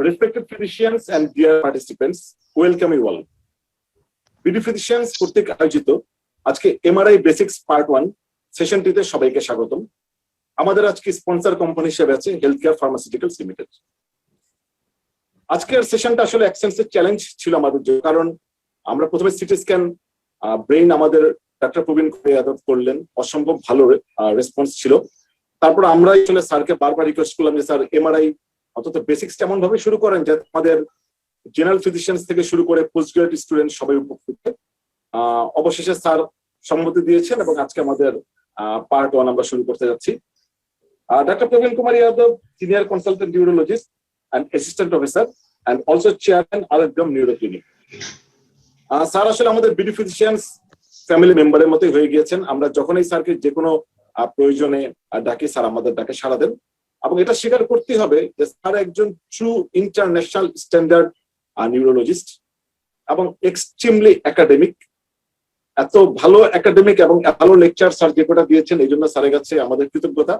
Respected physicians and dear participants, welcome you all. BD Physicians কর্তৃক আয়োজিত আজকে MRI basics part 1 সেশনটিতে সবাইকে স্বাগতম। আমাদের আজকে স্পন্সর কোম্পানি হিসেবে আছে হেলথ কেয়ার ফার্মাসিউটিক্যালস লিমিটেড। আজকের সেশনটা আসলে এক্সেন্সের চ্যালেঞ্জ ছিল আমাদের জন্য, কারণ আমরা প্রথমে সিটি স্ক্যান ব্রেইন আমাদের ডাক্তার প্রবীণ যাদব করলেন, অসম্ভব ভালো রেসপন্স ছিল। তারপর আমরা আসলে স্যারকে বারবার রিকোয়েস্ট করলাম যে স্যার এমআরআই অন্তত বেসিক্স এমন ভাবে শুরু করেন যাতে আমাদের জেনারেল ফিজিশিয়ানস থেকে শুরু করে পোস্ট গ্রাজুয়েট স্টুডেন্ট সবাই উপকৃত। অবশেষে স্যার সম্মতি দিয়েছেন এবং আজকে আমাদের পার্ট 1 আমরা শুরু করতে যাচ্ছি। Doctor Praveen Kumar Yadav, senior consultant neurologist and assistant professor and also chairman আলেকজাম নিউরো ক্লিনিক। স্যার আসলে আমাদের বিডি ফিজিশিয়ানস ফ্যামিলি মেম্বারের মতোই হয়ে গিয়েছেন। আমরা যখনই স্যারকে যে কোনো প্রয়োজনে ডাকি, স্যার আমাদের ডাকে সাড়া দেন এবং এটা স্বীকার করতে হবে যে স্যার একজন ট্রু ইন্টারন্যাশনাল স্ট্যান্ডার্ড নিউরোলজিস্ট এবং এক্সট্রিমলি একাডেমিক। এত ভালো একাডেমিক এবং ভালো লেকচার স্যার যে কটা দিয়েছেন এই জন্য স্যারের কাছে আমাদের কৃতজ্ঞতা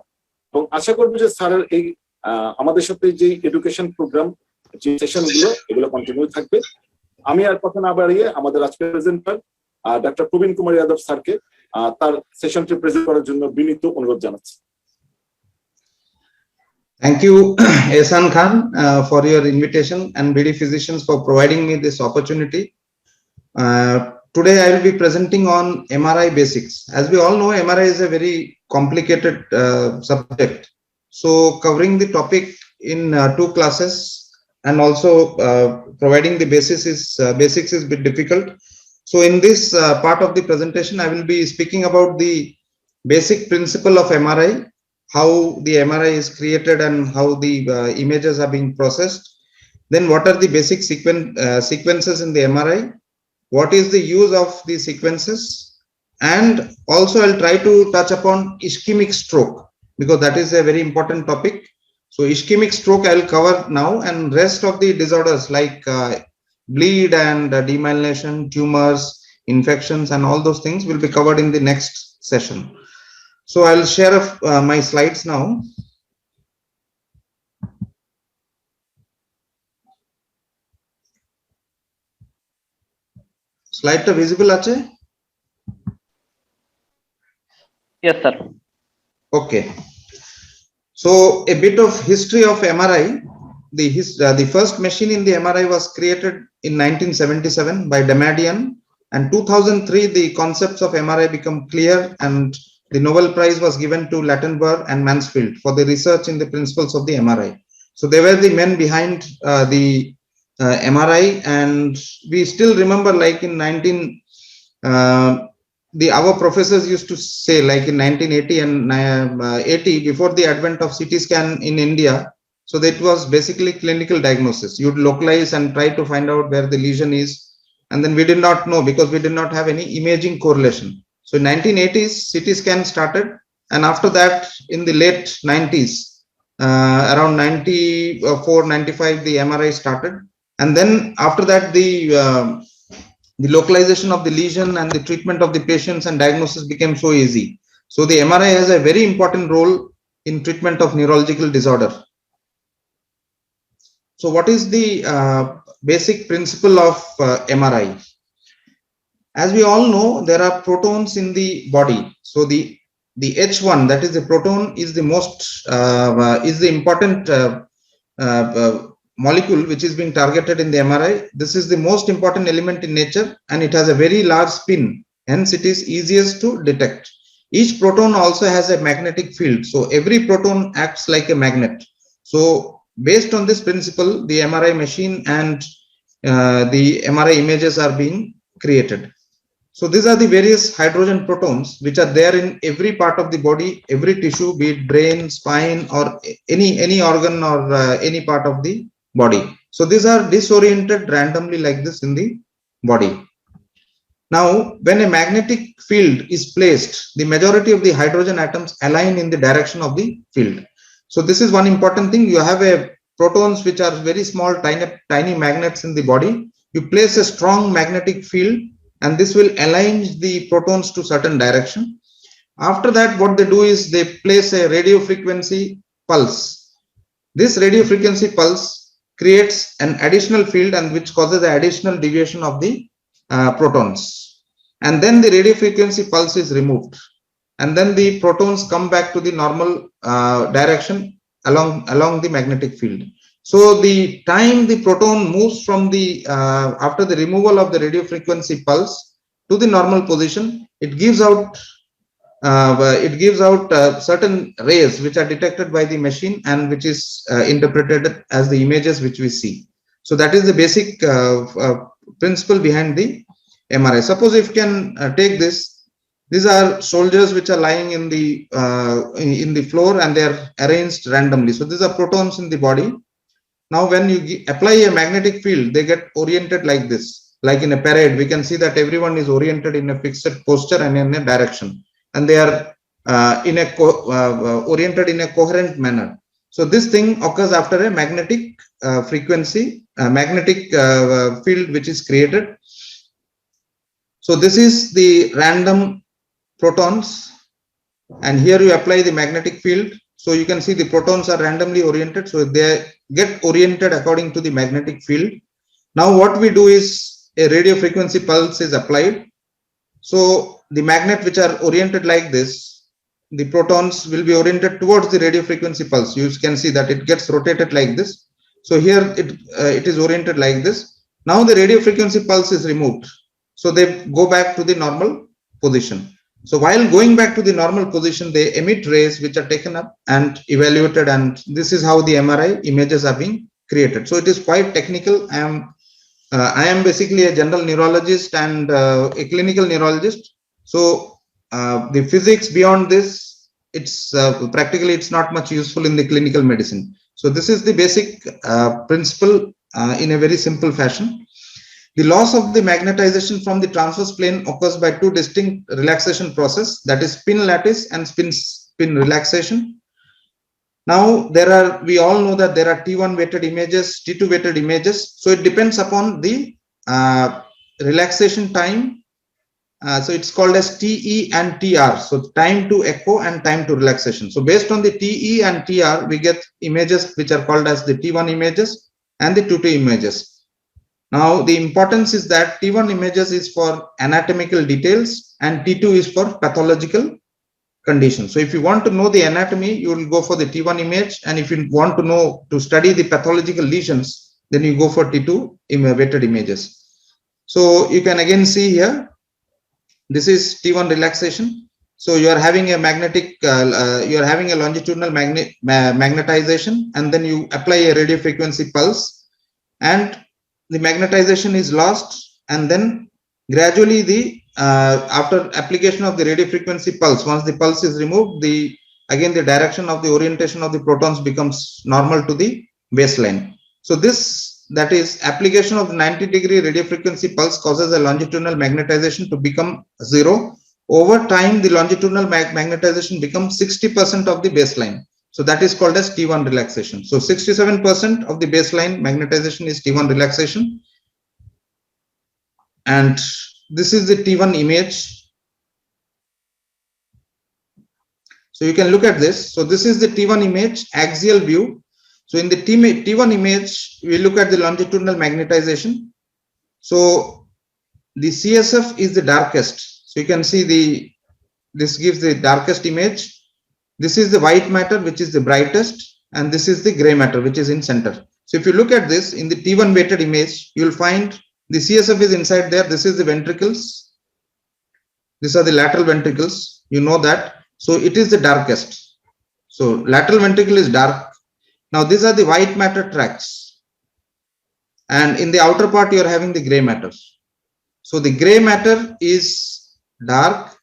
এবং আশা করবো যে স্যারের এই আমাদের সাথে যে এডুকেশন প্রোগ্রাম যে সেশন এগুলো কন্টিনিউ থাকবে। আমি আর কথা না বাড়িয়ে আমাদের আজকের প্রেজেন্টার ডাক্তার প্রবীণ কুমার যাদব স্যারকে তার সেশনটি প্রেজেন্ট করার জন্য বিনীত অনুরোধ জানাচ্ছি। Thank you, Ehsan Khan, for your invitation and BD Physicians for providing me this opportunity. Today I will be presenting on MRI basics. As we all know, MRI is a very complicated subject. So covering the topic in 2 classes and also providing the basics is a bit difficult. So in this part of the presentation, I will be speaking about the basic principle of MRI, how the MRI is created and how the images are being processed. Then what are the basic sequences in the MRI? What is the use of the sequences? And also I'll try to touch upon ischemic stroke, because that is a very important topic. So ischemic stroke I will cover now, and rest of the disorders like bleed and demyelination, tumors, infections and all those things will be covered in the next session. So I'll share my slides now. Slide to visible ache? Yes sir. Okay. So a bit of history of MRI. The first machine in the MRI was created in 1977 by Damadian, and 2003 the concepts of MRI become clear and the Nobel Prize was given to Lattenberg and Mansfield for the research in the principles of the MRI. So they were the men behind the MRI, and we still remember, like in our professors used to say, like in 1980 and 80, before the advent of CT scan in India, so that was basically clinical diagnosis. You'd localize and try to find out where the lesion is, and then we did not know because we did not have any imaging correlation. So in 1980s CT scan started, and after that in the late 90s, around 94 95 the MRI started, and then after that the localization of the lesion and the treatment of the patients and diagnosis became so easy. So the MRI has a very important role in treatment of neurological disorder. So what is the basic principle of MRI? As we all know, there are protons in the body. So the H1, that is the proton, is the most is the important molecule which is being targeted in the MRI. This is the most important element in nature, and it has a very large spin, hence it is easiest to detect. Each proton also has a magnetic field, so every proton acts like a magnet. So based on this principle, the MRI machine and the MRI images are being created. So these are the various hydrogen protons which are there in every part of the body, every tissue, be it brain, spine, or any organ or any part of the body. So these are disoriented randomly like this in the body. Now when a magnetic field is placed, the majority of the hydrogen atoms align in the direction of the field. So this is one important thing. You have a protons which are very small tiny magnets in the body. You place a strong magnetic field and this will align the protons to certain direction. After that, what they do is they place a radio frequency pulse. This radio frequency pulse creates an additional field and which causes the additional deviation of the protons. And then the radio frequency pulse is removed. And then the protons come back to the normal direction along the magnetic field. So the time the proton moves from the after the removal of the radio frequency pulse to the normal position, it gives out certain rays which are detected by the machine and which is interpreted as the images which we see. So that is the basic principle behind the MRI. Suppose if you can take this. These are soldiers which are lying in the floor and they are arranged randomly. So these are protons in the body. Now, when you apply a magnetic field, they get oriented like this. Like in a parade, we can see that everyone is oriented in a fixed posture and in a direction, and they are oriented in a coherent manner. So this thing occurs after a magnetic magnetic field which is created. So this is the random protons, and here you apply the magnetic field. So you can see the protons are randomly oriented, so they get oriented according to the magnetic field. Now what we do is a radio frequency pulse is applied. So the magnet which are oriented like this, the protons will be oriented towards the radio frequency pulse. You can see that it gets rotated like this. So here it is oriented like this. Now the radio frequency pulse is removed, so they go back to the normal position. So while going back to the normal position, they emit rays which are taken up and evaluated, and this is how the MRI images are being created. So it is quite technical. I am basically a general neurologist and a clinical neurologist. So the physics beyond this, it's practically it's not much useful in the clinical medicine. So this is the basic principle in a very simple fashion. The loss of the magnetization from the transverse plane occurs by two distinct relaxation processes, that is spin lattice and spin relaxation. Now we all know that there are T1 weighted images, T2 weighted images. So it depends upon the relaxation time. So it's called as TE and TR. So time to echo and time to relaxation. So based on the TE and TR, we get images which are called as the T1 images and the T2 images. Now the importance is that T1 images is for anatomical details and T2 is for pathological conditions. So if you want to know the anatomy, you will go for the T1 image, and if you want to study the pathological lesions, then you go for T2 weighted images. So you can again see here, this is T1 relaxation. So you are having a magnetic, you are having a longitudinal magnetization, and then you apply a radio frequency pulse, and the magnetization is lost, and then gradually the after application of the radio frequency pulse, once the pulse is removed, again the direction of the orientation of the protons becomes normal to the baseline. So that is application of the 90-degree radio frequency pulse causes a longitudinal magnetization to become zero. Over time, the longitudinal magnetization becomes 60% of the baseline. So that is called as T1 relaxation. So 67% of the baseline magnetization is T1 relaxation. And this is the T1 image. So you can look at this. So this is the T1 image, axial view. So in the T1 image, we look at the longitudinal magnetization. So the CSF is the darkest. So you can see this gives the darkest image. This is the white matter, which is the brightest, and this is the gray matter, which is in center. So if you look at this in the T1 weighted image, you will find the CSF is inside there. This is the ventricles. These are the lateral ventricles. You know that. So it is the darkest. So lateral ventricle is dark. Now these are the white matter tracts. And in the outer part, you are having the gray matter. So the gray matter is dark,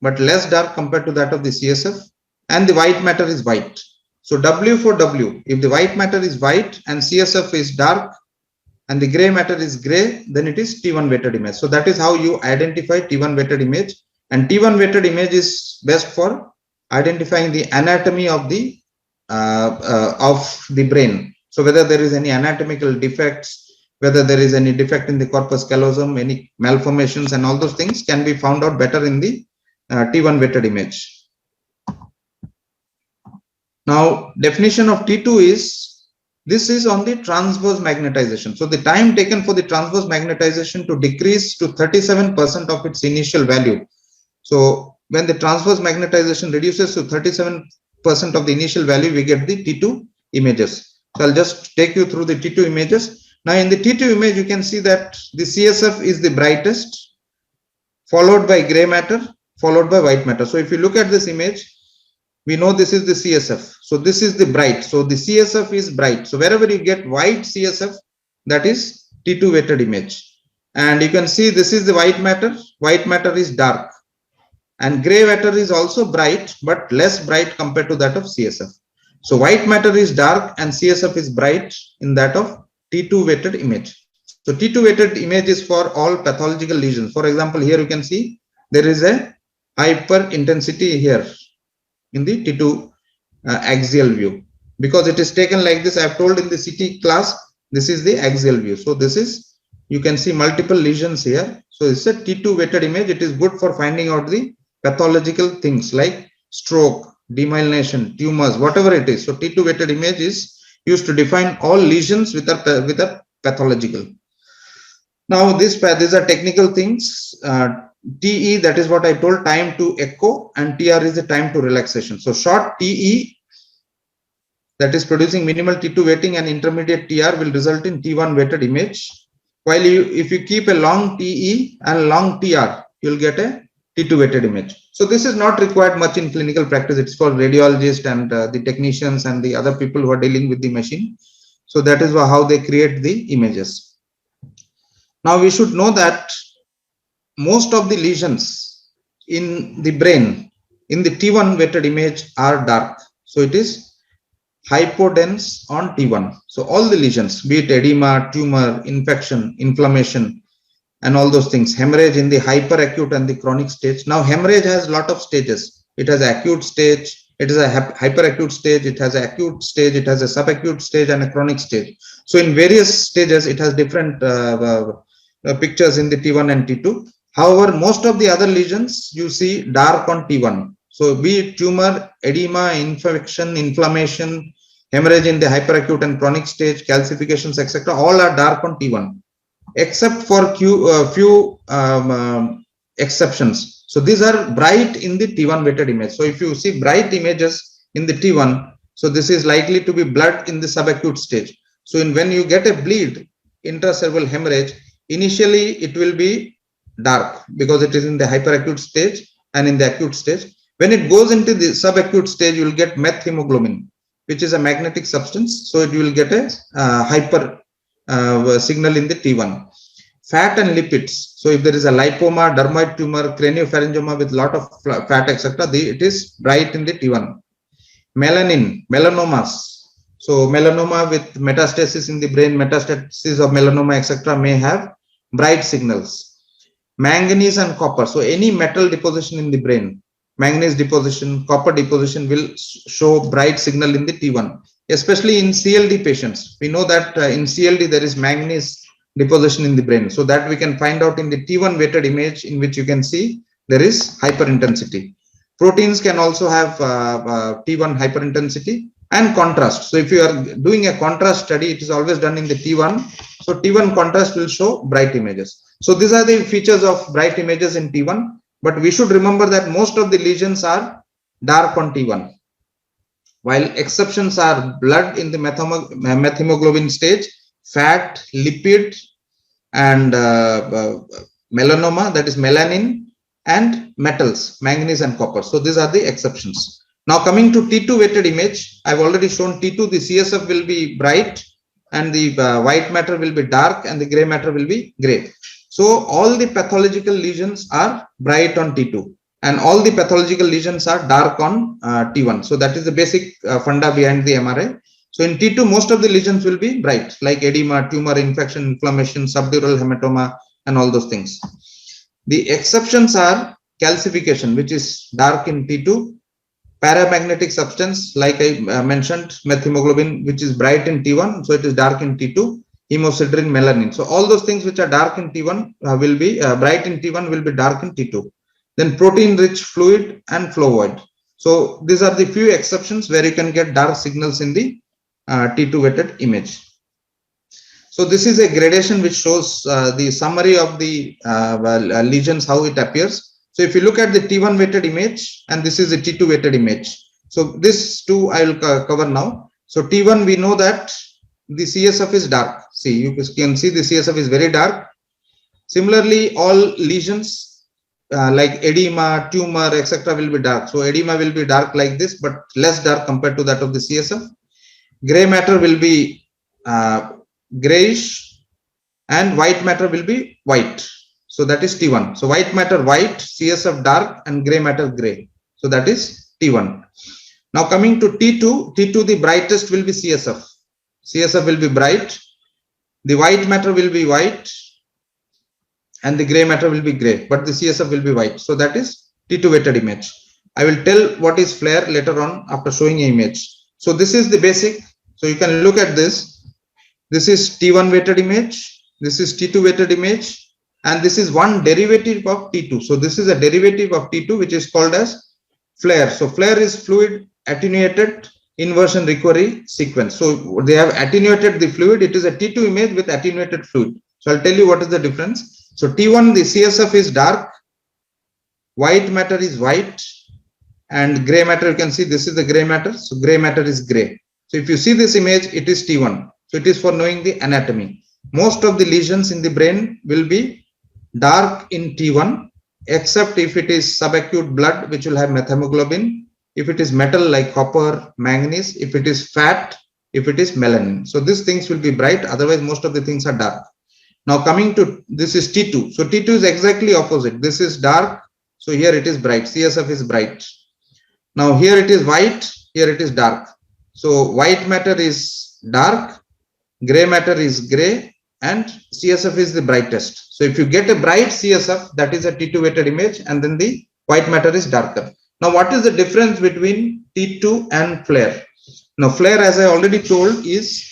but less dark compared to that of the CSF. And the white matter is white. So W for W, if the white matter is white and CSF is dark and the gray matter is gray, then it is T1 weighted image. So that is how you identify T1 weighted image. And T1 weighted image is best for identifying the anatomy of the brain. So whether there is any anatomical defects, whether there is any defect in the corpus callosum, any malformations, and all those things can be found out better in the T1 weighted image. Now, definition of T2 is This is on the transverse magnetization. So the time taken for the transverse magnetization to decrease to 37% of its initial value. So when the transverse magnetization reduces to 37% of the initial value, we get the T2 images. So I'll just take you through the T2 images. Now in the T2 image, you can see that the CSF is the brightest, followed by gray matter, followed by white matter. So if you look at this image, we know this is the CSF. So this is the bright. So the CSF is bright. So wherever you get white CSF, that is T2 weighted image. And you can see this is the white matter. White matter is dark. And gray matter is also bright, but less bright compared to that of CSF. So white matter is dark and CSF is bright in that of T2 weighted image. So T2 weighted image is for all pathological lesions. For example, here you can see there is a hyper intensity here in the T2 axial view, because it is taken like this. I have told in the CT class, this is the axial view. So this is, you can see multiple lesions here. So it's a T2 weighted image. It is good for finding out the pathological things like stroke, demyelination, tumors, whatever it is. So T2 weighted image is used to define all lesions with a pathological. Now these are technical things. TE, that is what I told, time to echo, and TR is the time to relaxation. So short TE, that is producing minimal T2 weighting, and intermediate TR will result in T1 weighted image. While if you keep a long TE and long TR, you'll get a T2 weighted image. So this is not required much in clinical practice. It's for radiologists and the technicians and the other people who are dealing with the machine. So that is how they create the images. Now we should know that most of the lesions in the brain in the T1 weighted image are dark. So it is hypodense on T1. So all the lesions, be it edema, tumor, infection, inflammation, and all those things, hemorrhage in the hyperacute and the chronic stage. Now hemorrhage has a lot of stages. It has acute stage, it is a hyperacute stage, it has an acute stage, it has a subacute stage, and a chronic stage. So in various stages, it has different pictures in the T1 and T2. However, most of the other lesions you see dark on T1. So be it tumor, edema, infection, inflammation, hemorrhage in the hyperacute and chronic stage, calcifications, etc., all are dark on T1, except for few exceptions. So these are bright in the T1 weighted image. So if you see bright images in the T1, so this is likely to be blood in the subacute stage. So when you get a bleed, intracerebral hemorrhage, initially it will be dark because it is in the hyperacute stage and in the acute stage. When it goes into the subacute stage, you will get methemoglobin, which is a magnetic substance. So it will get a hyper signal in the T1. Fat and lipids. So if there is a lipoma, dermoid tumor, craniopharyngioma with lot of fat, etc., it is bright in the T1. Melanin, melanomas. So melanoma with metastasis in the brain, metastasis of melanoma, etc., may have bright signals. Manganese and copper. So any metal deposition in the brain, manganese deposition, copper deposition will show bright signal in the T1, especially in CLD patients. We know that in CLD there is manganese deposition in the brain. So that we can find out in the T1 weighted image, in which you can see there is hyperintensity. Proteins can also have T1 hyperintensity and contrast. So if you are doing a contrast study, it is always done in the T1. So T1 contrast will show bright images. So these are the features of bright images in T1, but we should remember that most of the lesions are dark on T1, while exceptions are blood in the methemoglobin stage, fat, lipid, and melanoma, that is melanin, and metals, manganese and copper. So these are the exceptions. Now coming to T2 weighted image, I've already shown T2, the CSF will be bright and the white matter will be dark and the gray matter will be gray. So all the pathological lesions are bright on T2 and all the pathological lesions are dark on T1. So that is the basic funda behind the MRI. So in T2, most of the lesions will be bright, like edema, tumor, infection, inflammation, subdural hematoma, and all those things. The exceptions are calcification, which is dark in T2, paramagnetic substance, like I mentioned, methemoglobin, which is bright in T1, so it is dark in T2, hemosiderin, melanin. So all those things which are dark in T1 will be bright in T1 will be dark in T2. Then protein-rich fluid and flavoid. So these are the few exceptions where you can get dark signals in the T2 weighted image. So this is a gradation which shows the summary of the lesions, how it appears. So if you look at the T1 weighted image, and this is a T2 weighted image. So this two I will cover now. So T1, we know that the CSF is dark. See, you can see the CSF is very dark. Similarly, all lesions like edema, tumor, etc. will be dark. So edema will be dark like this, but less dark compared to that of the CSF. Gray matter will be grayish, and white matter will be white. So that is T1. So white matter white, CSF dark, and gray matter gray. So that is T1. Now coming to T2, the brightest will be CSF. CSF will be bright. The white matter will be white, and the gray matter will be gray, but the CSF will be white. So that is T2 weighted image. I will tell what is flare later on after showing an image. So this is the basic. So you can look at this. This is T1 weighted image. This is T2 weighted image. And this is one derivative of T2. So this is a derivative of T2, which is called as flare. So flare is fluid attenuated inversion recovery sequence. So they have attenuated the fluid. It is a T2 image with attenuated fluid. So I'll tell you what is the difference. So T1, the CSF is dark, white matter is white, and gray matter, you can see this is the gray matter. So gray matter is gray. So if you see this image, it is T1. So it is for knowing the anatomy. Most of the lesions in the brain will be dark in T1, except if it is subacute blood, which will have methemoglobin. If it is metal like copper, manganese, if it is fat, if it is melanin. So these things will be bright. Otherwise, most of the things are dark. Now coming to, this is T2. So T2 is exactly opposite. This is dark. So here it is bright. CSF is bright. Now here it is white. Here it is dark. So white matter is dark. Gray matter is gray. And CSF is the brightest. So if you get a bright CSF, that is a T2 weighted image. And then the white matter is darker. Now what is the difference between T2 and flare? Now flare, as I already told, is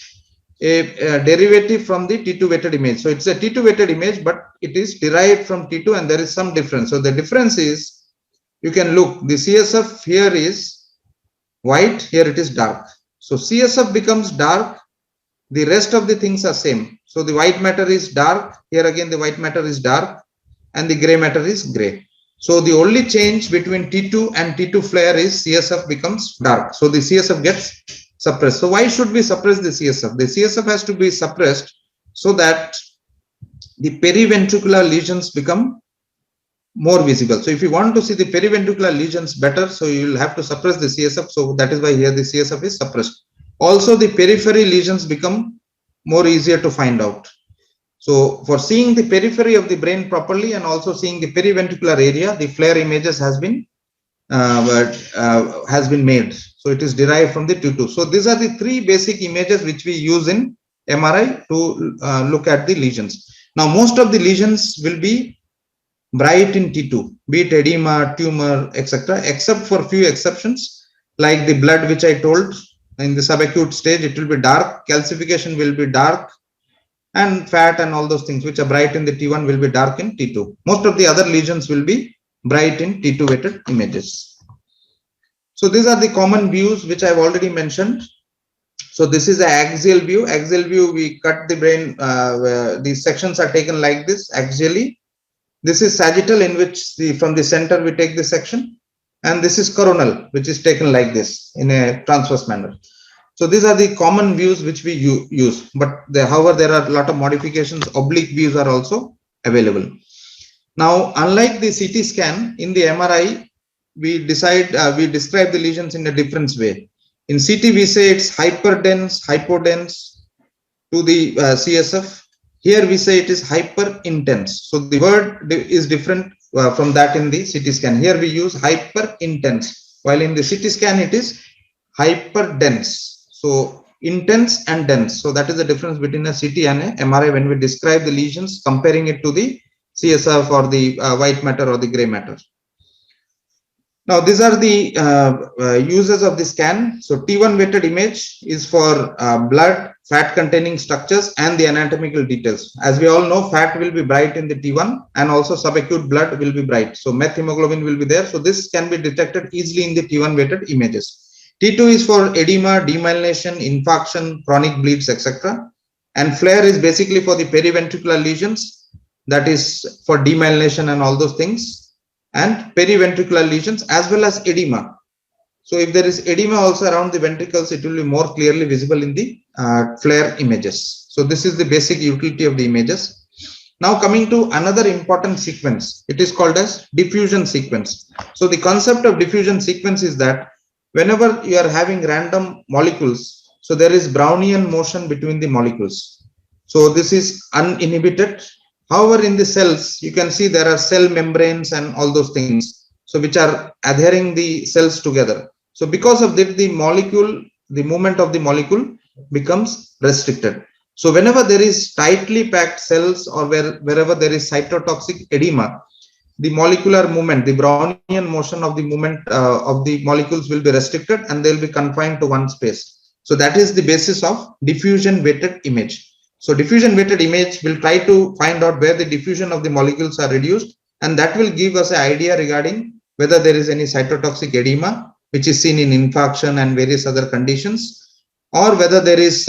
a derivative from the T2 weighted image. So it's a T2 weighted image, but it is derived from T2, and there is some difference. So the difference is, you can look, the CSF here is white, here it is dark. So CSF becomes dark, the rest of the things are same. So the white matter is dark, here again the white matter is dark, and the gray matter is gray. So the only change between T2 and T2 flare is CSF becomes dark. So the CSF gets suppressed. So why should we suppress the CSF? The CSF has to be suppressed so that the periventricular lesions become more visible. So if you want to see the periventricular lesions better, so you will have to suppress the CSF. So that is why here the CSF is suppressed. Also the periphery lesions become more easier to find out. So for seeing the periphery of the brain properly and also seeing the periventricular area, the flare images has been made. So it is derived from the T2. So these are the three basic images which we use in MRI to look at the lesions. Now most of the lesions will be bright in T2, be it edema, tumor, etc., except for few exceptions like the blood, which I told in the subacute stage, it will be dark, calcification will be dark, and fat and all those things which are bright in the T1 will be dark in T2. Most of the other lesions will be bright in T2 weighted images. So these are the common views which I have already mentioned. So this is the axial view. Axial view, we cut the brain, these sections are taken like this axially. This is sagittal, in which from the center we take the section, and this is coronal, which is taken like this in a transverse manner. So these are the common views which we use, but however, there are a lot of modifications. Oblique views are also available. Now, unlike the CT scan, in the MRI, we describe the lesions in a different way. In CT, we say it's hyperdense, hypodense to the CSF. Here we say it is hyperintense. So the word is different from that in the CT scan. Here we use hyperintense, while in the CT scan it is hyperdense. So intense and dense. So that is the difference between a CT and a MRI when we describe the lesions, comparing it to the CSF or the white matter or the gray matter. Now these are the uses of the scan. So T1 weighted image is for blood, fat containing structures, and the anatomical details. As we all know, fat will be bright in the T1, and also subacute blood will be bright. So methemoglobin will be there. So this can be detected easily in the T1 weighted images. T2 is for edema, demyelination, infarction, chronic bleeds, etc. And flare is basically for the periventricular lesions, that is for demyelination and all those things, and periventricular lesions as well as edema. So if there is edema also around the ventricles, it will be more clearly visible in the flare images. So this is the basic utility of the images. Now coming to another important sequence, it is called as diffusion sequence. So the concept of diffusion sequence is that whenever you are having random molecules, so there is Brownian motion between the molecules. So this is uninhibited. However, in the cells, you can see there are cell membranes and all those things, so which are adhering the cells together. So because of that, the molecule, the movement of the molecule becomes restricted. So whenever there is tightly packed cells or wherever there is cytotoxic edema, the molecular movement, the Brownian motion of the movement of the molecules will be restricted and they will be confined to one space. So that is the basis of diffusion weighted image. So diffusion weighted image will try to find out where the diffusion of the molecules are reduced, and that will give us an idea regarding whether there is any cytotoxic edema, which is seen in infarction and various other conditions, or whether there is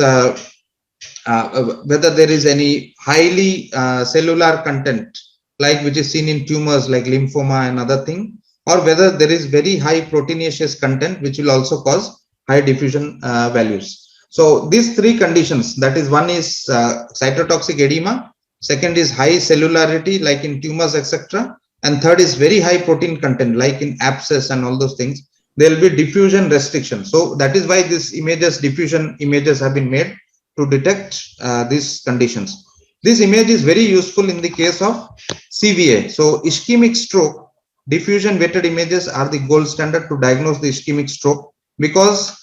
any highly cellular content, like which is seen in tumors like lymphoma and other thing, or whether there is very high proteinaceous content, which will also cause high diffusion values. So these three conditions, that is, one is cytotoxic edema, second is high cellularity like in tumors, etc., and third is very high protein content like in abscess and all those things. There will be diffusion restriction. So that is why these images, diffusion images, have been made to detect these conditions. This image is very useful in the case of CVA. So ischemic stroke, diffusion weighted images are the gold standard to diagnose the ischemic stroke, because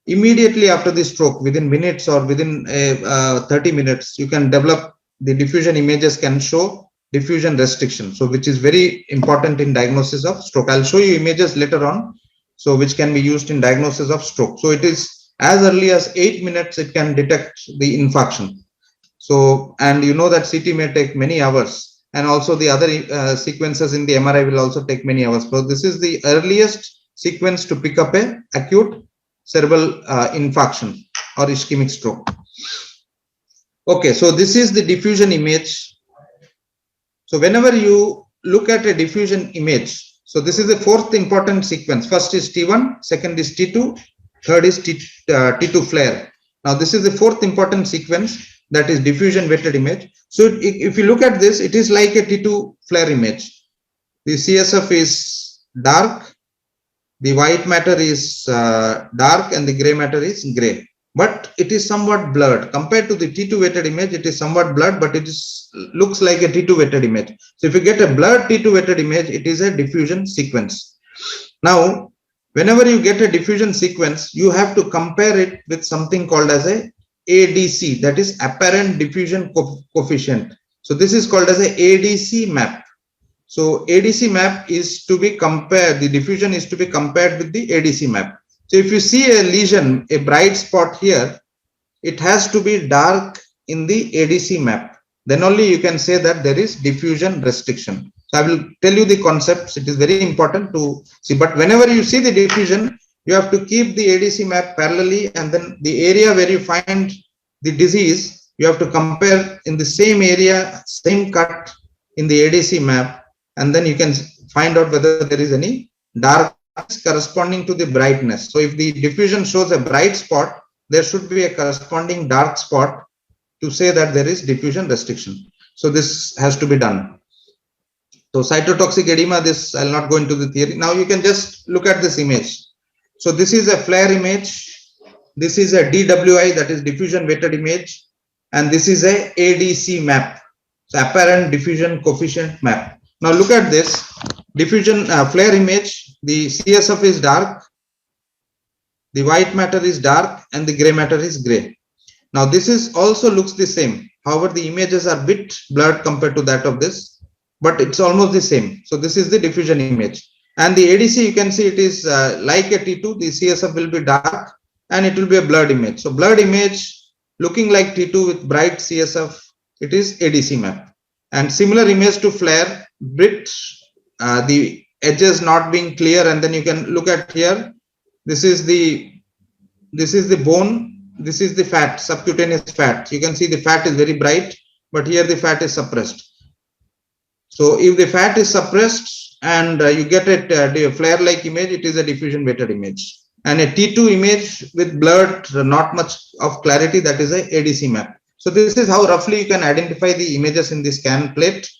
immediately after the stroke, within minutes or within 30 minutes, you can develop the diffusion images can show diffusion restriction. So which is very important in diagnosis of stroke. I'll show you images later on, so which can be used in diagnosis of stroke. So it is as early as 8 minutes, it can detect the infarction. So, and you know that CT may take many hours, and also the other sequences in the MRI will also take many hours. So this is the earliest sequence to pick up a acute cerebral infarction or ischemic stroke. Okay, so this is the diffusion image. So whenever you look at a diffusion image, so this is the fourth important sequence. First is T1, second is T2, third is T2 flare. Now this is the fourth important sequence, that is diffusion weighted image. So if you look at this, it is like a T2 flare image. The CSF is dark, the white matter is dark, and the gray matter is gray. But it is somewhat blurred compared to the T2 weighted image. It is somewhat blurred, but it looks like a T2 weighted image. So if you get a blurred T2 weighted image, it is a diffusion sequence. Now, whenever you get a diffusion sequence, you have to compare it with something called as a ADC, that is apparent diffusion coefficient. So this is called as a ADC map. So ADC map is to be compared, the diffusion is to be compared with the ADC map. So if you see a lesion, a bright spot here, it has to be dark in the ADC map. Then only you can say that there is diffusion restriction. So I will tell you the concepts. It is very important to see. But whenever you see the diffusion, you have to keep the ADC map parallelly, and then the area where you find the disease, you have to compare in the same area, same cut in the ADC map, and then you can find out whether there is any dark corresponding to the brightness. So if the diffusion shows a bright spot, there should be a corresponding dark spot to say that there is diffusion restriction. So this has to be done. So cytotoxic edema, this I'll not go into the theory. Now you can just look at this image. So this is a flare image. This is a DWI, that is diffusion weighted image, and this is a ADC map, so apparent diffusion coefficient map. Now look at this diffusion flare image. The CSF is dark, the white matter is dark, and the gray matter is gray. Now this is also looks the same. However, the images are a bit blurred compared to that of this, but it's almost the same. So this is the diffusion image. And the ADC, you can see it is like a T2, the CSF will be dark and it will be a blurred image. So blurred image looking like T2 with bright CSF, it is ADC map. And similar image to flare, bit the edges not being clear, and then you can look at here. This is the this is the bone, this is the fat, subcutaneous fat. You can see the fat is very bright, but here the fat is suppressed. So if the fat is suppressed and you get a flare-like image, it is a diffusion weighted image. And a T2 image with blurred, not much of clarity, that is a ADC map. So this is how roughly you can identify the images in the scan plate.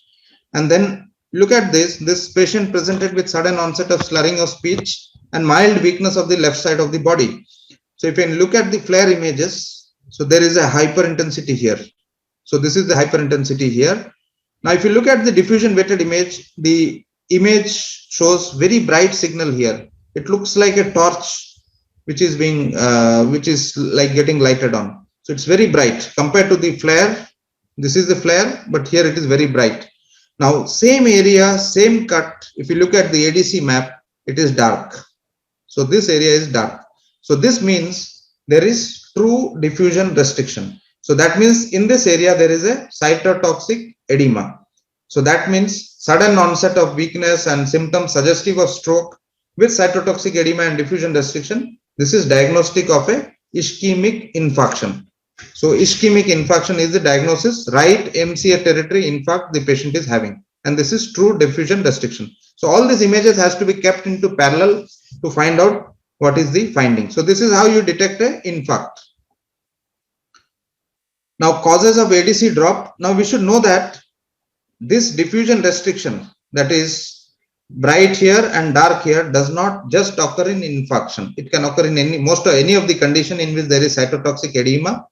And then look at this patient presented with sudden onset of slurring of speech and mild weakness of the left side of the body. So if you look at the flare images, so there is a hyperintensity here. So this is the hyperintensity here. Now, if you look at the diffusion weighted image, the image shows very bright signal here. It looks like a torch which is being, which is like getting lighted on. So it's very bright compared to the flare. This is the flare, but here it is very bright. Now, same area, same cut. If you look at the ADC map, it is dark. So this area is dark. So this means there is true diffusion restriction. So that means in this area, there is a cytotoxic edema. So that means sudden onset of weakness and symptoms suggestive of stroke with cytotoxic edema and diffusion restriction. This is diagnostic of a ischemic infarction. So ischemic infarction is the diagnosis, right MCA territory infarct the patient is having. And this is true diffusion restriction. So all these images has to be kept into parallel to find out what is the finding. So this is how you detect an infarct. Now, causes of ADC drop. Now we should know that this diffusion restriction, that is bright here and dark here, does not just occur in infarction. It can occur in any of the condition in which there is cytotoxic edema,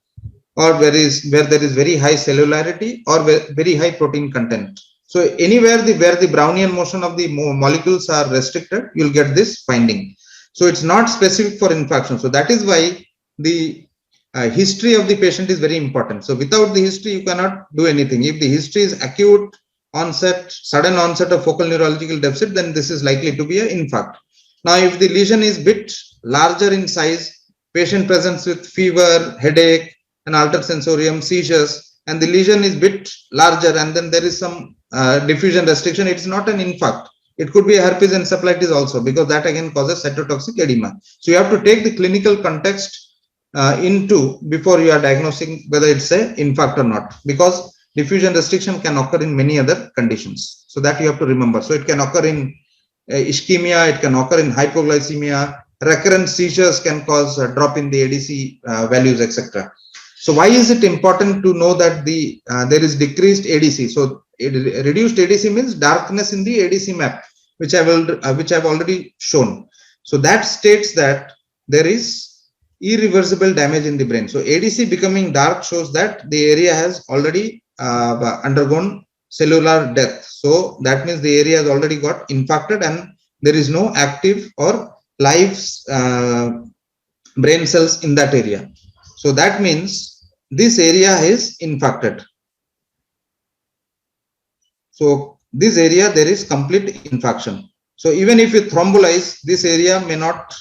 or where there is very high cellularity or very high protein content. So anywhere where the Brownian motion of the molecules are restricted, you'll get this finding. So it's not specific for infarction. So that is why the history of the patient is very important. So without the history, you cannot do anything. If the history is acute onset, sudden onset of focal neurological deficit, then this is likely to be an infarct. Now, if the lesion is bit larger in size, patient presents with fever, headache, and altered sensorium, seizures, and the lesion is bit larger, and then there is some diffusion restriction, it's not an infarct. It could be a herpes encephalitis also, because that again causes cytotoxic edema. So you have to take the clinical context into before you are diagnosing whether it's a infarct or not, because diffusion restriction can occur in many other conditions. So that you have to remember. So it can occur in ischemia, it can occur in hypoglycemia, recurrent seizures can cause a drop in the ADC values, etc. So why is it important to know that there is decreased ADC? So reduced ADC means darkness in the ADC map, which I've already shown. So that states that there is irreversible damage in the brain. So ADC becoming dark shows that the area has already undergone cellular death. So that means the area has already got infarcted and there is no active or live brain cells in that area. So that means this area is infarcted. So this area, there is complete infarction. So even if you thrombolize, this area may not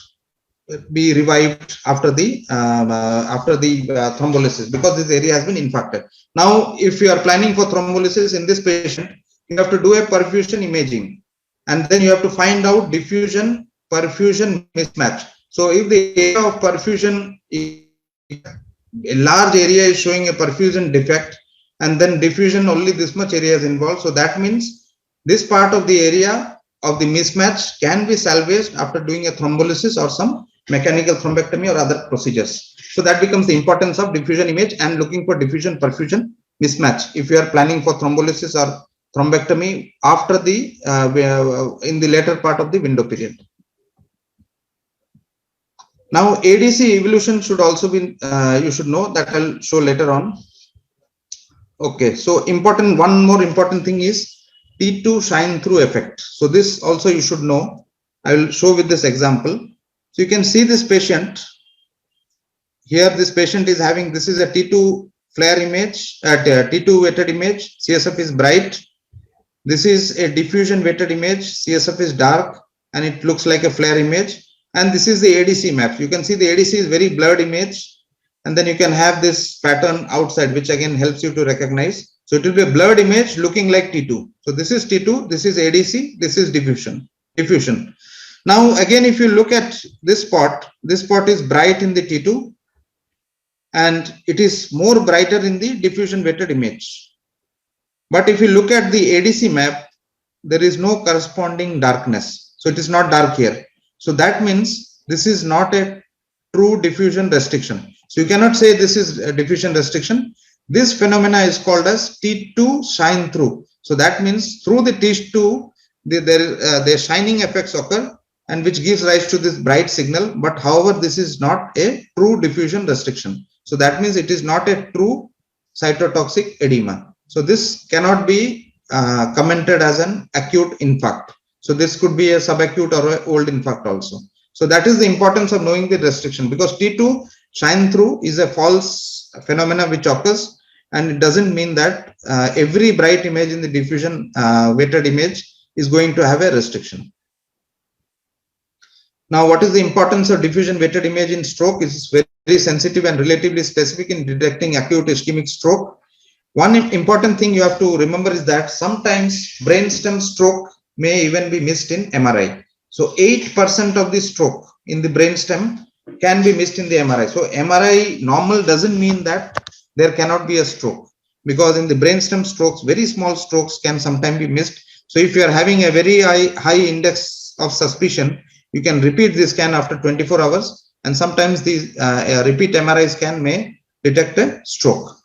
be revived after the thrombolysis, because this area has been infarcted. Now, if you are planning for thrombolysis in this patient, you have to do a perfusion imaging, and then you have to find out diffusion perfusion mismatch. So if the area of perfusion, a large area is showing a perfusion defect, and then diffusion only this much area is involved. So that means this part of the area of the mismatch can be salvaged after doing a thrombolysis or some mechanical thrombectomy or other procedures. So that becomes the importance of diffusion image and looking for diffusion perfusion mismatch if you are planning for thrombolysis or thrombectomy after the in the later part of the window period. Now, ADC evolution should also be, you should know that I'll show later on. Okay, so one more important thing is T2 shine through effect. So this also you should know. I will show with this example. So you can see this patient here. This patient is having, this is a T2 flare image, T2 weighted image. CSF is bright. This is a diffusion weighted image. CSF is dark and it looks like a flare image. And this is the ADC map. You can see the ADC is very blurred image. And then you can have this pattern outside, which again helps you to recognize. So it will be a blurred image looking like T2. So this is T2, this is ADC, this is diffusion. Now, again, if you look at this spot is bright in the T2 and it is more brighter in the diffusion weighted image. But if you look at the ADC map, there is no corresponding darkness. So it is not dark here. So that means this is not a true diffusion restriction. So you cannot say this is a diffusion restriction. This phenomena is called as T2 shine through. So that means through the T2, the shining effects occur and which gives rise to this bright signal. But however, this is not a true diffusion restriction. So that means it is not a true cytotoxic edema. So this cannot be commented as an acute infarct. So this could be a subacute or an old infarct also. So that is the importance of knowing the restriction, because T2 shine through is a false phenomena which occurs, and it doesn't mean that every bright image in the diffusion weighted image is going to have a restriction. Now, what is the importance of diffusion weighted image in stroke? It is very sensitive and relatively specific in detecting acute ischemic stroke. One important thing you have to remember is that sometimes brainstem stroke may even be missed in MRI. So 8% of the stroke in the brainstem can be missed in the MRI. So MRI normal doesn't mean that there cannot be a stroke, because in the brainstem strokes, very small strokes can sometimes be missed. So if you are having a very high index of suspicion, you can repeat the scan after 24 hours, and sometimes these repeat MRI scan may detect a stroke.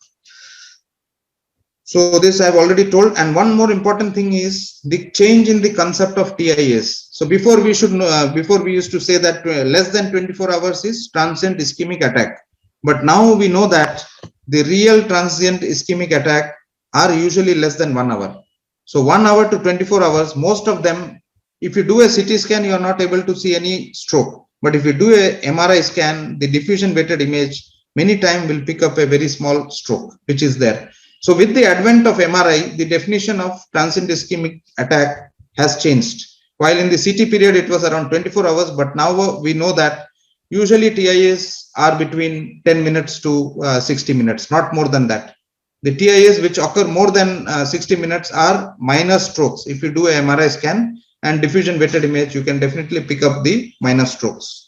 So this I have already told. And one more important thing is the change in the concept of TIS. So before we should know, before we used to say that less than 24 hours is transient ischemic attack. But now we know that the real transient ischemic attack are usually less than 1 hour. So 1 hour to 24 hours, most of them, if you do a CT scan, you are not able to see any stroke. But if you do a MRI scan, the diffusion weighted image many times will pick up a very small stroke, which is there. So with the advent of MRI, the definition of transient ischemic attack has changed. While in the CT period, it was around 24 hours, but now we know that usually TIAs are between 10 minutes to 60 minutes, not more than that. The TIAs which occur more than 60 minutes are minor strokes. If you do a MRI scan and diffusion weighted image, you can definitely pick up the minor strokes.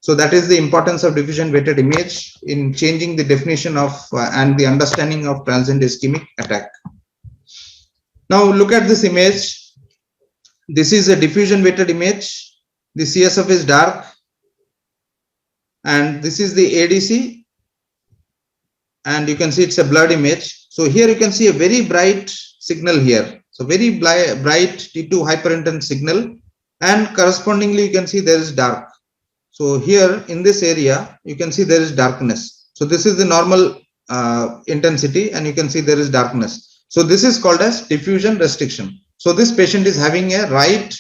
So that is the importance of diffusion weighted image in changing the definition of and the understanding of transient ischemic attack. Now look at this image. This is a diffusion weighted image. The CSF is dark, and this is the ADC, and you can see it's a blurred image. So here you can see a very bright signal here. So very bright T2 hyperintense signal, and correspondingly you can see there is dark. So here in this area, you can see there is darkness. So this is the normal intensity, and you can see there is darkness. So this is called as diffusion restriction. So this patient is having a right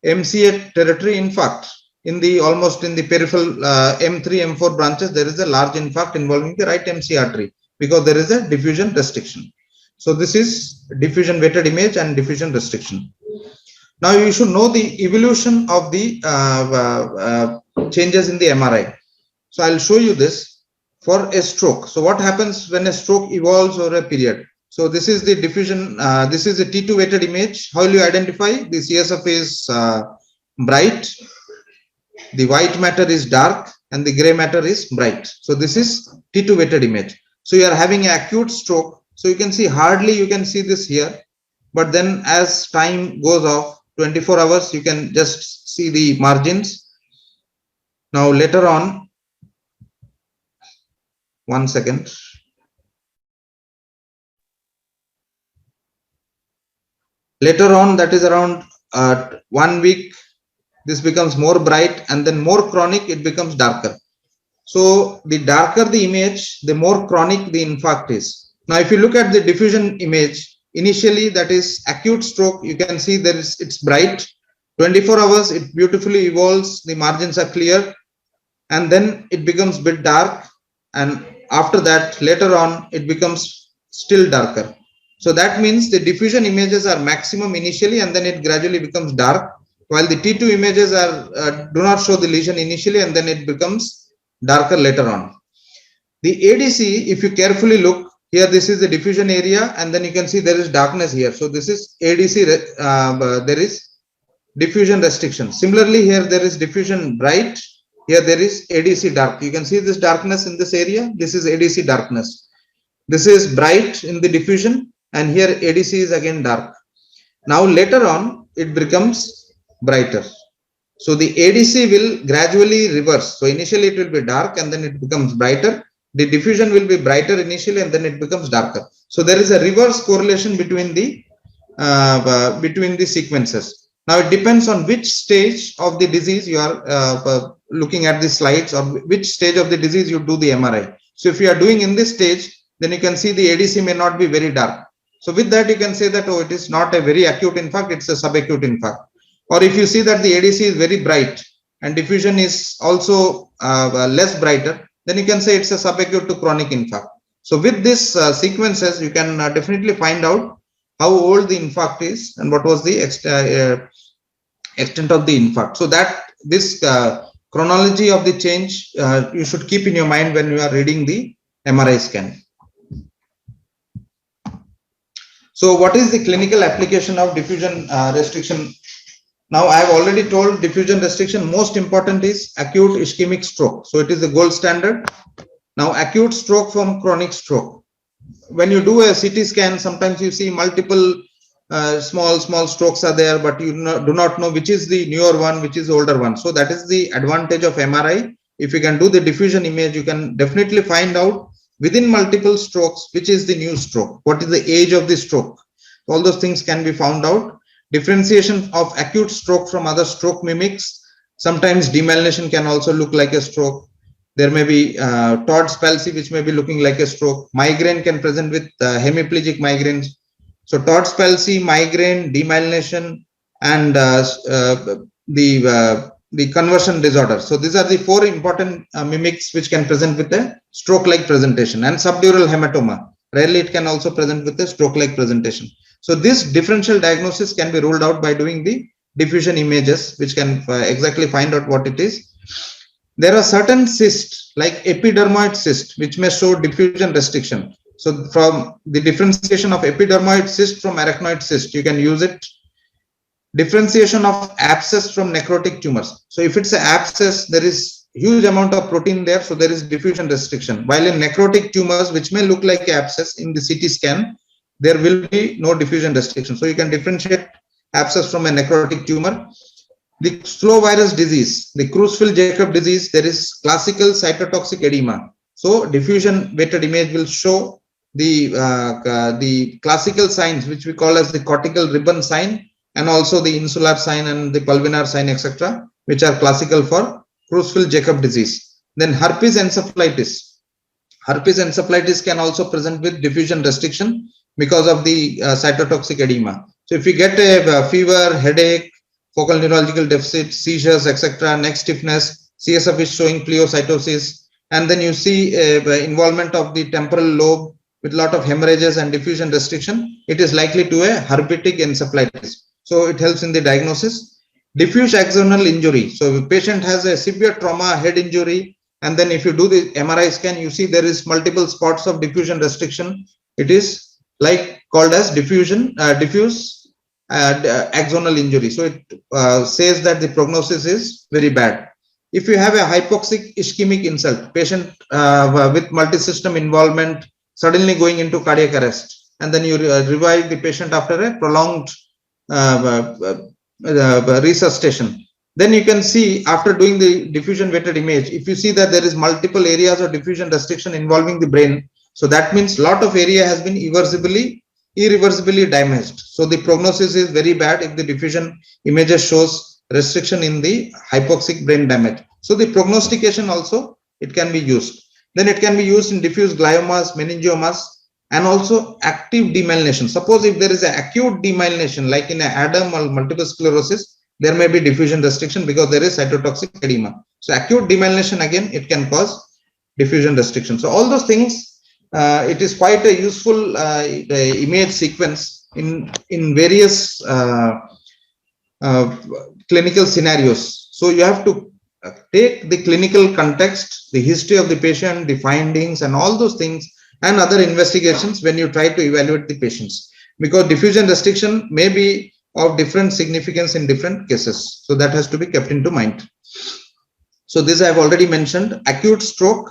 MCA territory infarct. In the almost in the peripheral M3, M4 branches, there is a large infarct involving the right MC artery because there is a diffusion restriction. So this is diffusion weighted image and diffusion restriction. Now you should know the evolution of the changes in the MRI. So I'll show you this for a stroke. So what happens when a stroke evolves over a period? So this is the diffusion, this is a T2 weighted image. How will you identify? The CSF is bright, the white matter is dark, and the gray matter is bright. So this is T2 weighted image. So you are having an acute stroke. So you can see hardly you can see this here, but then as time goes off, 24 hours, you can just see the margins. Now later on, 1 second. Later on, that is around 1 week, this becomes more bright, and then more chronic, it becomes darker. So the darker the image, the more chronic the infarct is. Now, if you look at the diffusion image, initially that is acute stroke, you can see there is it's bright. 24 hours, it beautifully evolves, the margins are clear, and then it becomes a bit dark, and after that, later on, it becomes still darker. So that means the diffusion images are maximum initially, and then it gradually becomes dark, while the T2 images are do not show the lesion initially, and then it becomes darker later on. The ADC, if you carefully look, here this is the diffusion area, and then you can see there is darkness here. So this is ADC, there is diffusion restriction. Similarly, here there is diffusion bright. Here there is ADC dark. You can see this darkness in this area. This is ADC darkness. This is bright in the diffusion, and here ADC is again dark. Now later on, it becomes brighter. So the ADC will gradually reverse. So initially it will be dark and then it becomes brighter. The diffusion will be brighter initially and then it becomes darker. So there is a reverse correlation between the sequences. Now it depends on which stage of the disease you are looking at the slides, or which stage of the disease you do the MRI. So if you are doing in this stage, then you can see the ADC may not be very dark. So with that, you can say that, oh, it is not a very acute infarct, it's a subacute infarct. Or if you see that the ADC is very bright and diffusion is also less brighter, then you can say it's a subacute to chronic infarct. So with this sequences, you can definitely find out how old the infarct is and what was the extent of the infarct. So that this chronology of the change you should keep in your mind when you are reading the MRI scan. So what is the clinical application of diffusion restriction? Now I have already told diffusion restriction, most important is acute ischemic stroke. So it is the gold standard. Now acute stroke from chronic stroke. When you do a CT scan, sometimes you see multiple small strokes are there, but you do not know which is the newer one, which is the older one. So that is the advantage of MRI. If you can do the diffusion image, you can definitely find out within multiple strokes which is the new stroke, what is the age of the stroke. All those things can be found out. Differentiation of acute stroke from other stroke mimics. Sometimes demyelination can also look like a stroke. There may be Todd's palsy, which may be looking like a stroke. Migraine can present with hemiplegic migraines. So Todd's palsy, migraine, demyelination, and the conversion disorder. So these are the four important mimics which can present with a stroke-like presentation. And subdural hematoma. Rarely it can also present with a stroke-like presentation. So this differential diagnosis can be ruled out by doing the diffusion images, which can exactly find out what it is. There are certain cysts like epidermoid cyst, which may show diffusion restriction. So from the differentiation of epidermoid cyst from arachnoid cyst, you can use it. Differentiation of abscess from necrotic tumors. So if it's an abscess, there is huge amount of protein there, so there is diffusion restriction. While in necrotic tumors, which may look like abscess in the CT scan, there will be no diffusion restriction. So you can differentiate abscess from a necrotic tumor. The slow virus disease, the Creutzfeldt-Jakob disease, there is classical cytotoxic edema. So diffusion weighted image will show the classical signs, which we call as the cortical ribbon sign, and also the insular sign and the pulvinar sign, etc., which are classical for Creutzfeldt-Jakob disease. Then herpes encephalitis. Herpes encephalitis can also present with diffusion restriction because of the cytotoxic edema. So if you get a fever, headache, focal neurological deficit, seizures, etc., neck stiffness, CSF is showing pleocytosis, and then you see involvement of the temporal lobe with a lot of hemorrhages and diffusion restriction, it is likely to a herpetic encephalitis. So it helps in the diagnosis. Diffuse axonal injury. So if patient has a severe trauma, head injury, and then if you do the MRI scan, you see there is multiple spots of diffusion restriction. It is like called as diffuse axonal injury. So it says that the prognosis is very bad. If you have a hypoxic ischemic insult, patient with multi-system involvement suddenly going into cardiac arrest, and then you revive the patient after a prolonged resuscitation, then you can see after doing the diffusion weighted image, if you see that there is multiple areas of diffusion restriction involving the brain, so that means a lot of area has been irreversibly damaged. So the prognosis is very bad if the diffusion images shows restriction in the hypoxic brain damage. So the prognostication also, it can be used. Then it can be used in diffuse gliomas, meningiomas, and also active demyelination. Suppose if there is an acute demyelination, like in a ADEM or multiple sclerosis, there may be diffusion restriction because there is cytotoxic edema. So acute demyelination, again, it can cause diffusion restriction. So all those things, it is quite a useful image sequence in various clinical scenarios. So you have to take the clinical context, the history of the patient, the findings, and all those things, and other investigations when you try to evaluate the patients. Because diffusion restriction may be of different significance in different cases. So that has to be kept into mind. So this I have already mentioned. Acute stroke,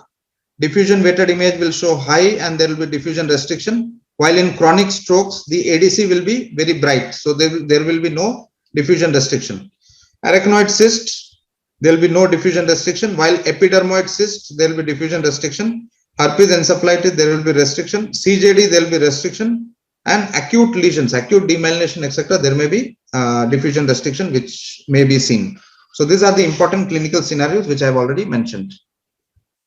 diffusion weighted image will show high and there will be diffusion restriction, while in chronic strokes the ADC will be very bright, so there will be no diffusion restriction. Arachnoid cyst, there will be no diffusion restriction, while epidermoid cyst there will be diffusion restriction. Herpes encephalitis, there will be restriction. CJD, there will be restriction. And acute lesions, acute demyelination, etc., there may be diffusion restriction which may be seen. So these are the important clinical scenarios which I have already mentioned.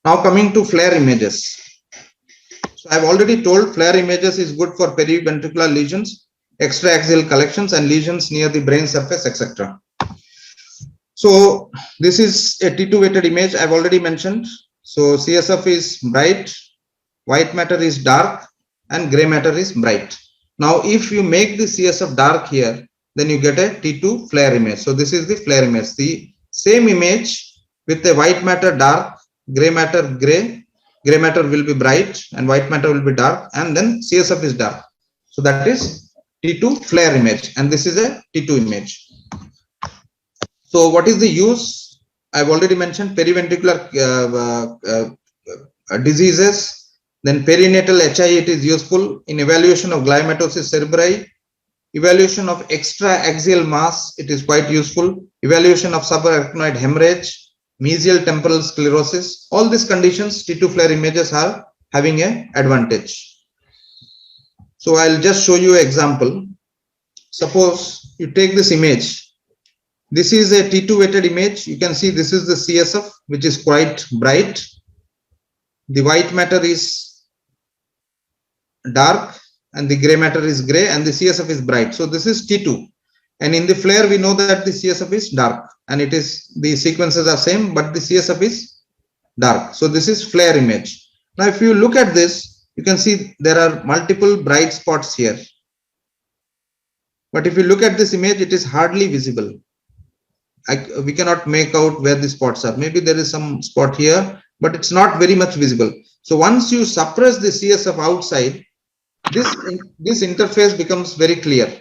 Now coming to FLAIR images. So I have already told FLAIR images is good for periventricular lesions, extraaxial collections and lesions near the brain surface, etc. So this is a T2 weighted image I have already mentioned. So CSF is bright, white matter is dark and gray matter is bright. Now if you make the CSF dark here, then you get a T2 FLAIR image. So this is the FLAIR image. The same image with the white matter dark, gray matter gray, gray matter will be bright and white matter will be dark, and then CSF is dark. So that is T2 FLAIR image, and this is a T2 image. So what is the use? I've already mentioned periventricular diseases. Then perinatal HI, it is useful in evaluation of gliomatosis cerebri, evaluation of extraaxial mass, it is quite useful, evaluation of subarachnoid hemorrhage, mesial temporal sclerosis. All these conditions T2 FLAIR images are having an advantage. So I'll just show you an example. Suppose you take this image. This is a T2 weighted image. You can see this is the CSF, which is quite bright. The white matter is dark and the gray matter is gray and the CSF is bright. So this is T2. And in the FLAIR, we know that the CSF is dark and it is, the sequences are same, but the CSF is dark. So this is FLAIR image. Now, if you look at this, you can see there are multiple bright spots here. But if you look at this image, it is hardly visible. We cannot make out where the spots are. Maybe there is some spot here, but it's not very much visible. So once you suppress the CSF outside, this interface becomes very clear.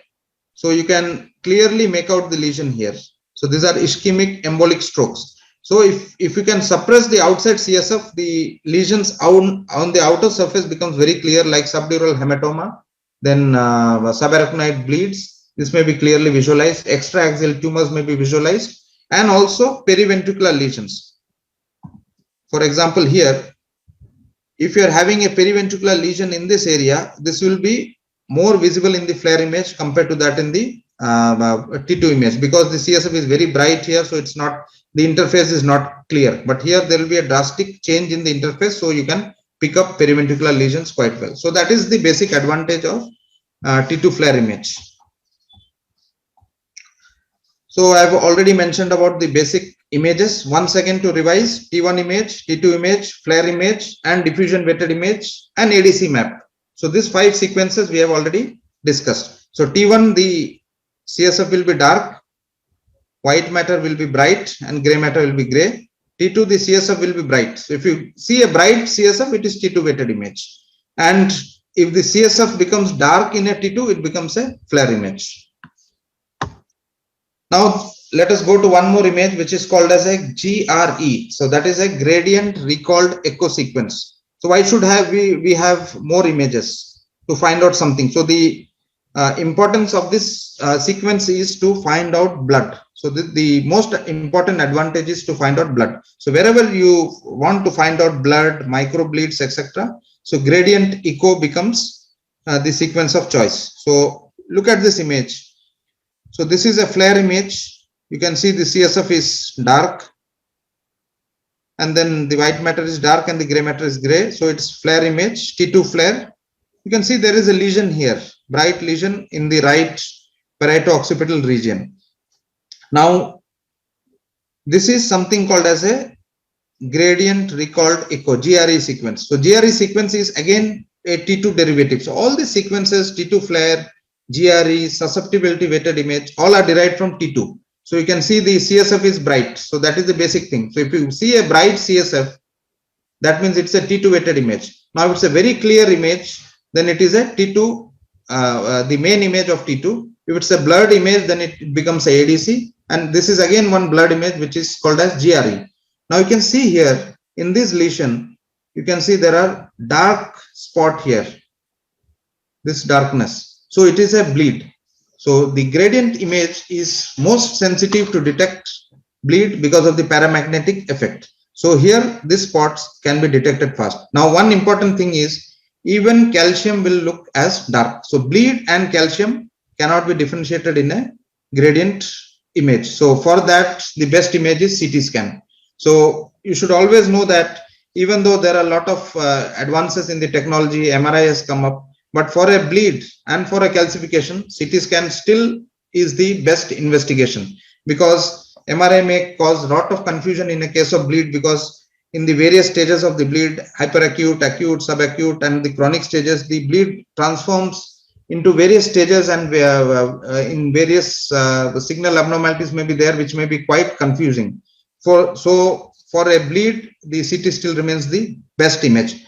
So you can clearly make out the lesion here. So these are ischemic embolic strokes. So if you can suppress the outside CSF, the lesions on the outer surface becomes very clear, like subdural hematoma, then subarachnoid bleeds. This may be clearly visualized. Extraaxial tumors may be visualized, and also periventricular lesions. For example, here, if you are having a periventricular lesion in this area, this will be more visible in the FLAIR image compared to that in the T2 image, because the CSF is very bright here, so it's not, the interface is not clear. But here there will be a drastic change in the interface, so you can pick up periventricular lesions quite well. So that is the basic advantage of T2 FLAIR image. So I have already mentioned about the basic images. Once again to revise: T1 image, T2 image, FLAIR image, and diffusion weighted image, and ADC map. So these 5 sequences we have already discussed. So T1, the CSF will be dark, white matter will be bright, and gray matter will be gray. T2, the CSF will be bright. So if you see a bright CSF, it is T2 weighted image. And if the CSF becomes dark in a T2, it becomes a FLAIR image. Now let us go to one more image, which is called as a GRE. So that is a gradient recalled echo sequence. So why should we have more images to find out something? So the importance of this sequence is to find out blood. So the most important advantage is to find out blood. So wherever you want to find out blood, microbleeds, etc., so gradient echo becomes the sequence of choice. So look at this image. So this is a FLAIR image. You can see the CSF is dark, and then the white matter is dark and the gray matter is gray. So it's FLAIR image, T2 FLAIR. You can see there is a lesion here, bright lesion in the right parieto-occipital region. Now, this is something called as a gradient recalled echo, GRE sequence. So GRE sequence is again a T2 derivative. So all the sequences, T2 FLAIR, GRE, susceptibility weighted image, all are derived from T2. So you can see the CSF is bright. So that is the basic thing. So if you see a bright CSF, that means it's a T2 weighted image. Now if it's a very clear image, then it is a T2, the main image of T2. If it's a blurred image, then it becomes a ADC. And this is again one blurred image, which is called as GRE. Now you can see here in this lesion, you can see there are dark spot here, this darkness. So it is a bleed. So the gradient image is most sensitive to detect bleed because of the paramagnetic effect. So here these spots can be detected fast. Now one important thing is even calcium will look as dark. So bleed and calcium cannot be differentiated in a gradient image. So for that, the best image is CT scan. So you should always know that even though there are a lot of advances in the technology, MRI has come up, but for a bleed and for a calcification, CT scan still is the best investigation, because MRI may cause a lot of confusion in a case of bleed, because in the various stages of the bleed, hyperacute, acute, subacute, and the chronic stages, the bleed transforms into various stages, and in various signal abnormalities may be there, which may be quite confusing. So for a bleed, the CT still remains the best image.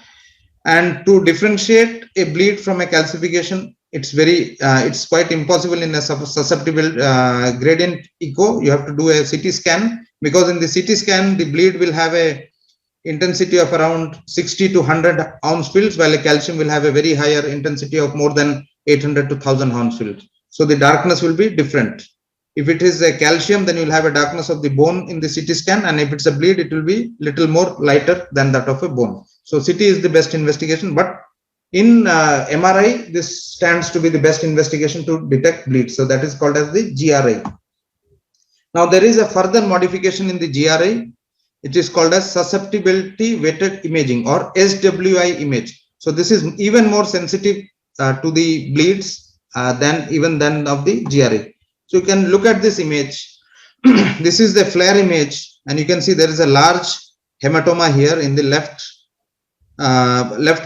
And to differentiate a bleed from a calcification, it's quite impossible in a susceptible gradient echo. You have to do a CT scan, because in the CT scan, the bleed will have a intensity of around 60 to 100 Hounsfield, while a calcium will have a very higher intensity of more than 800 to 1000 Hounsfield. So the darkness will be different. If it is a calcium, then you'll have a darkness of the bone in the CT scan, and if it's a bleed, it will be little more lighter than that of a bone. So CT is the best investigation, but in MRI, this stands to be the best investigation to detect bleed. So that is called as the GRI. Now there is a further modification in the GRI. It is called as susceptibility weighted imaging, or SWI image. So this is even more sensitive to the bleeds than of the GRI. So you can look at this image. This is the FLAIR image, and you can see there is a large hematoma here in the left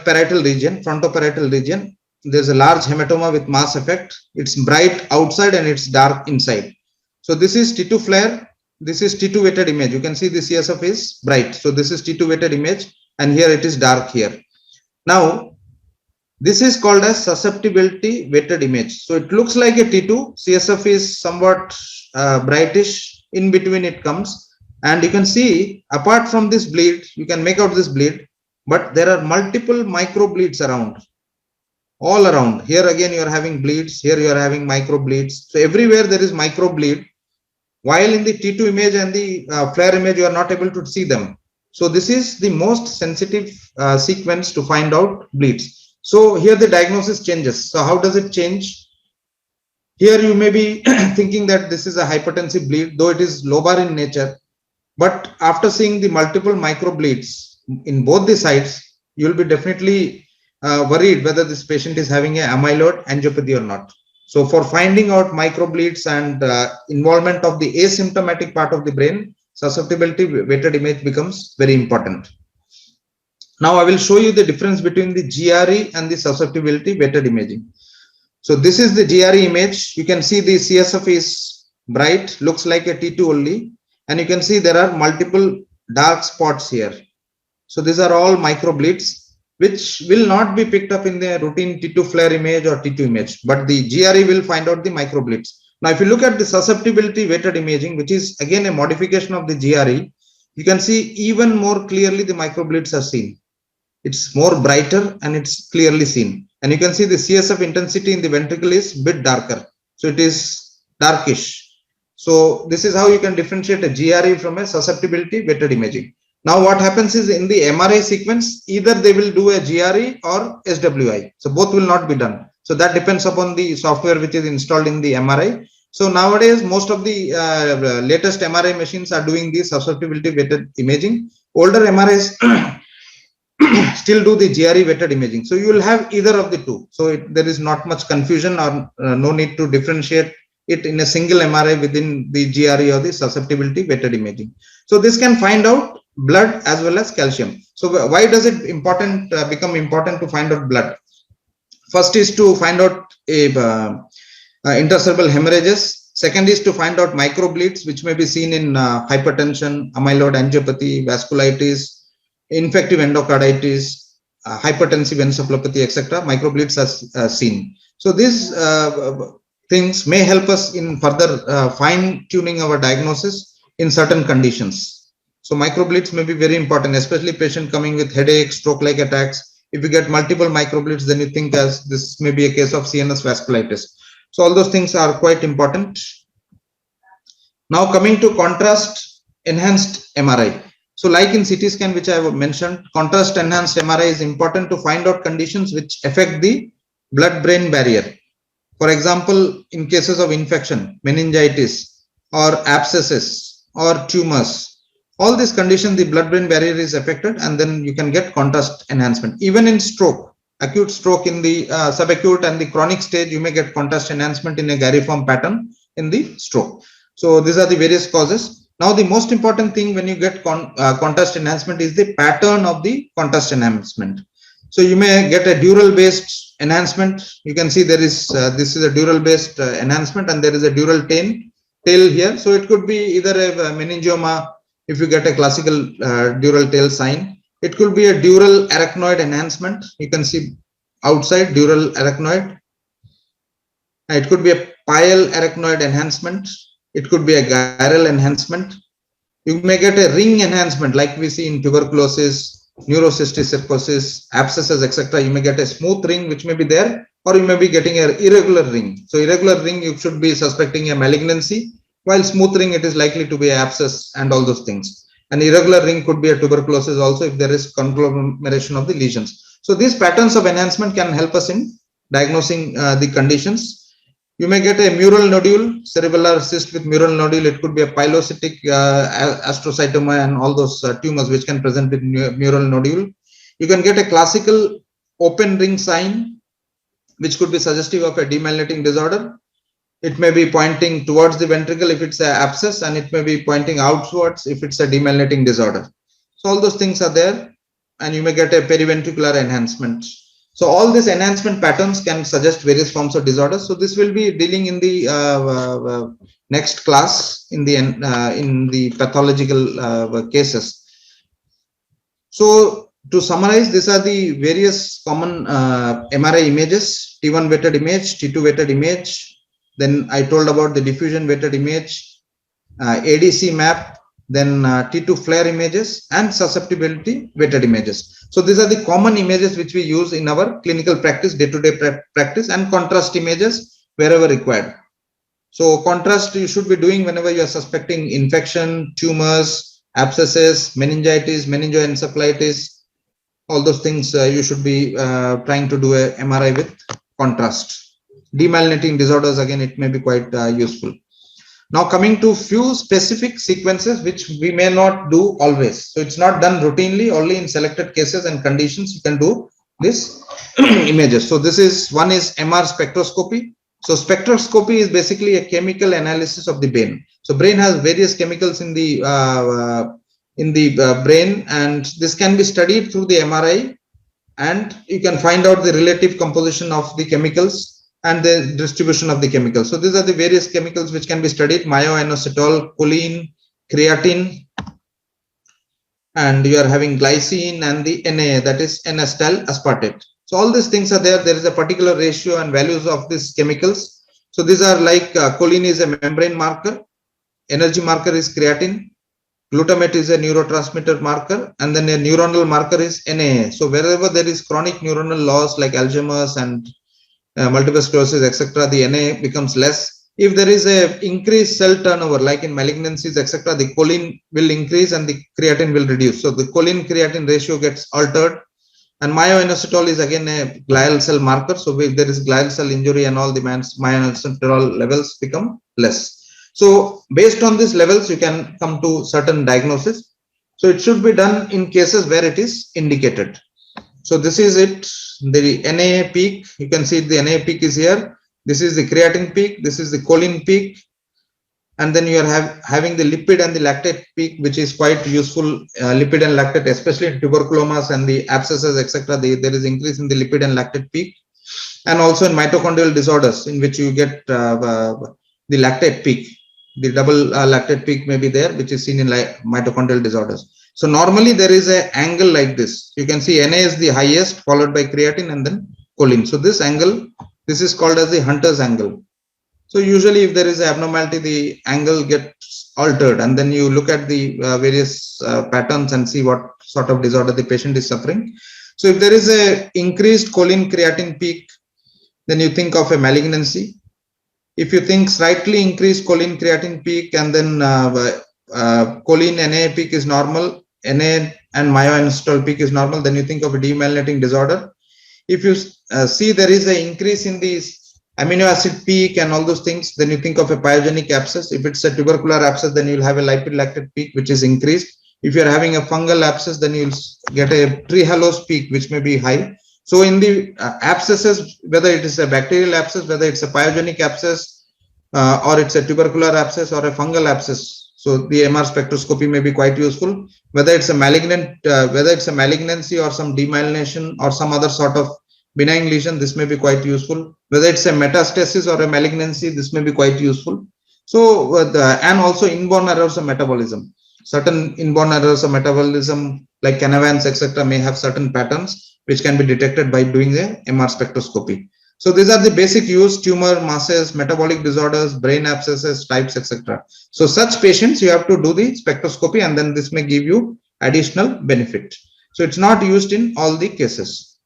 parietal region, frontoparietal region. There's a large hematoma with mass effect. It's bright outside and it's dark inside. So this is T2 FLAIR. This is T2 weighted image. You can see the CSF is bright. So this is T2 weighted image, and here it is dark here. Now, this is called as susceptibility weighted image. So it looks like a T2. CSF is somewhat brightish. In between it comes, and you can see apart from this bleed, you can make out this bleed, but there are multiple micro bleeds around, all around. Here again you are having bleeds. Here you are having micro bleeds. So everywhere there is micro bleed. While in the T2 image and the FLAIR image, you are not able to see them. So this is the most sensitive sequence to find out bleeds. So here the diagnosis changes. So how does it change? Here you may be thinking that this is a hypertensive bleed, though it is lobar in nature. But after seeing the multiple microbleeds in both the sides, you will be definitely worried whether this patient is having an amyloid angiopathy or not. So for finding out microbleeds and involvement of the asymptomatic part of the brain, susceptibility weighted image becomes very important. Now I will show you the difference between the GRE and the susceptibility weighted imaging. So this is the GRE image. You can see the CSF is bright, looks like a T2 only, and you can see there are multiple dark spots here. So these are all microbleeds, which will not be picked up in the routine T2 FLAIR image or T2 image, but the GRE will find out the microbleeds. Now, if you look at the susceptibility weighted imaging, which is again a modification of the GRE, you can see even more clearly the microbleeds are seen. It's more brighter and it's clearly seen. And you can see the CSF intensity in the ventricle is a bit darker. So it is darkish. So this is how you can differentiate a GRE from a susceptibility weighted imaging. Now what happens is in the MRI sequence, either they will do a GRE or SWI. So both will not be done. So that depends upon the software which is installed in the MRI. So nowadays, most of the latest MRI machines are doing the susceptibility weighted imaging. Older MRIs still do the GRE weighted imaging. So you will have either of the two. So there is not much confusion or no need to differentiate it in a single MRI within the GRE or the susceptibility weighted imaging. So this can find out blood as well as calcium. So why does it become important to find out blood? First is to find out intercerebral hemorrhages. Second is to find out microbleeds, which may be seen in hypertension, amyloid angiopathy, vasculitis, infective endocarditis, hypertensive encephalopathy, etc. Microbleeds are seen. So this things may help us in further fine tuning our diagnosis in certain conditions. So microbleeds may be very important, especially patient coming with headache, stroke-like attacks. If you get multiple microbleeds, then you think as this may be a case of CNS vasculitis. So all those things are quite important. Now coming to contrast enhanced MRI. So like in CT scan, which I have mentioned, contrast enhanced MRI is important to find out conditions which affect the blood-brain barrier. For example, in cases of infection, meningitis or abscesses or tumors, all these conditions, the blood-brain barrier is affected, and then you can get contrast enhancement. Even in stroke, acute stroke in the subacute and the chronic stage, you may get contrast enhancement in a gyriform pattern in the stroke. So these are the various causes. Now, the most important thing when you get contrast enhancement is the pattern of the contrast enhancement. So you may get a dural based enhancement. You can see there is this is a dural based enhancement, and there is a dural tail here. So it could be either a meningioma if you get a classical dural tail sign. It could be a dural arachnoid enhancement. You can see outside dural arachnoid. It could be a pial arachnoid enhancement. It could be a gyral enhancement. You may get a ring enhancement like we see in tuberculosis, neurocystic cirrhosis, abscesses, etc. You may get a smooth ring which may be there, or you may be getting an irregular ring. So irregular ring, you should be suspecting a malignancy, while smooth ring, it is likely to be an abscess and all those things. An irregular ring could be a tuberculosis also if there is conglomeration of the lesions. So these patterns of enhancement can help us in diagnosing the conditions. You may get a mural nodule, cerebellar cyst with mural nodule. It could be a pilocytic astrocytoma and all those tumors which can present with mural nodule. You can get a classical open ring sign, which could be suggestive of a demyelinating disorder. It may be pointing towards the ventricle if it's an abscess, and it may be pointing outwards if it's a demyelinating disorder. So all those things are there, and you may get a periventricular enhancement. So all these enhancement patterns can suggest various forms of disorders. So this will be dealing in the next class in the pathological cases. So to summarize, these are the various common MRI images: T1 weighted image, T2 weighted image. Then I told about the diffusion weighted image, ADC map, then T2 flare images, and susceptibility weighted images. So these are the common images which we use in our clinical practice, day-to-day practice, and contrast images wherever required. So contrast you should be doing whenever you are suspecting infection, tumors, abscesses, meningitis, meningoencephalitis, all those things you should be trying to do a MRI with contrast. Demyelinating disorders, again, it may be quite useful. Now coming to few specific sequences which we may not do always. So it's not done routinely, only in selected cases and conditions you can do this images. So this is one is MR spectroscopy. So spectroscopy is basically a chemical analysis of the brain. So brain has various chemicals in the brain, and this can be studied through the MRI, and you can find out the relative composition of the chemicals and the distribution of the chemicals. So these are the various chemicals which can be studied: myoinositol, choline, creatine, and you are having glycine and the Na, that is N-acetyl aspartate. So all these things are there. There is a particular ratio and values of these chemicals. So these are like choline is a membrane marker, energy marker is creatine, glutamate is a neurotransmitter marker, and then a neuronal marker is Na. So wherever there is chronic neuronal loss like Alzheimer's and multiple sclerosis, etc., the Na becomes less. If there is a increased cell turnover, like in malignancies, etc., the choline will increase and the creatine will reduce. So the choline creatine ratio gets altered. And myoinositol is again a glial cell marker. So if there is glial cell injury and all, the myoinositol levels become less. So based on these levels, you can come to certain diagnosis. So it should be done in cases where it is indicated. So this is it. The Na peak, you can see the Na peak is here. This is the creatine peak. This is the choline peak. And then you are having the lipid and the lactate peak, which is quite useful. Lipid and lactate, especially in tuberculomas and the abscesses, etc. There is increase in the lipid and lactate peak. And also in mitochondrial disorders, in which you get the lactate peak. The double lactate peak may be there, which is seen in mitochondrial disorders. So normally there is an angle like this. You can see Na is the highest, followed by creatine and then choline. So this angle, this is called as the Hunter's angle. So usually if there is an abnormality, the angle gets altered, and then you look at the various patterns and see what sort of disorder the patient is suffering. So if there is a increased choline creatine peak, then you think of a malignancy. If you think slightly increased choline creatine peak and then choline Na peak is normal, Na and myoinositol peak is normal, then you think of a demyelinating disorder. If you see there is an increase in these amino acid peak and all those things, then you think of a pyogenic abscess. If it's a tubercular abscess, then you'll have a lipid lactate peak, which is increased. If you're having a fungal abscess, then you'll get a trehalose peak, which may be high. So in the abscesses, whether it is a bacterial abscess, whether it's a pyogenic abscess, or it's a tubercular abscess or a fungal abscess, so the MR spectroscopy may be quite useful. Whether it's a malignant, whether it's a malignancy or some demyelination or some other sort of benign lesion, this may be quite useful. Whether it's a metastasis or a malignancy, this may be quite useful. So and also inborn errors of metabolism. Certain inborn errors of metabolism like Canavans, etc., may have certain patterns which can be detected by doing the MR spectroscopy. So these are the basic use: tumor, masses, metabolic disorders, brain abscesses, types, etc. So such patients, you have to do the spectroscopy, and then this may give you additional benefit. So it's not used in all the cases.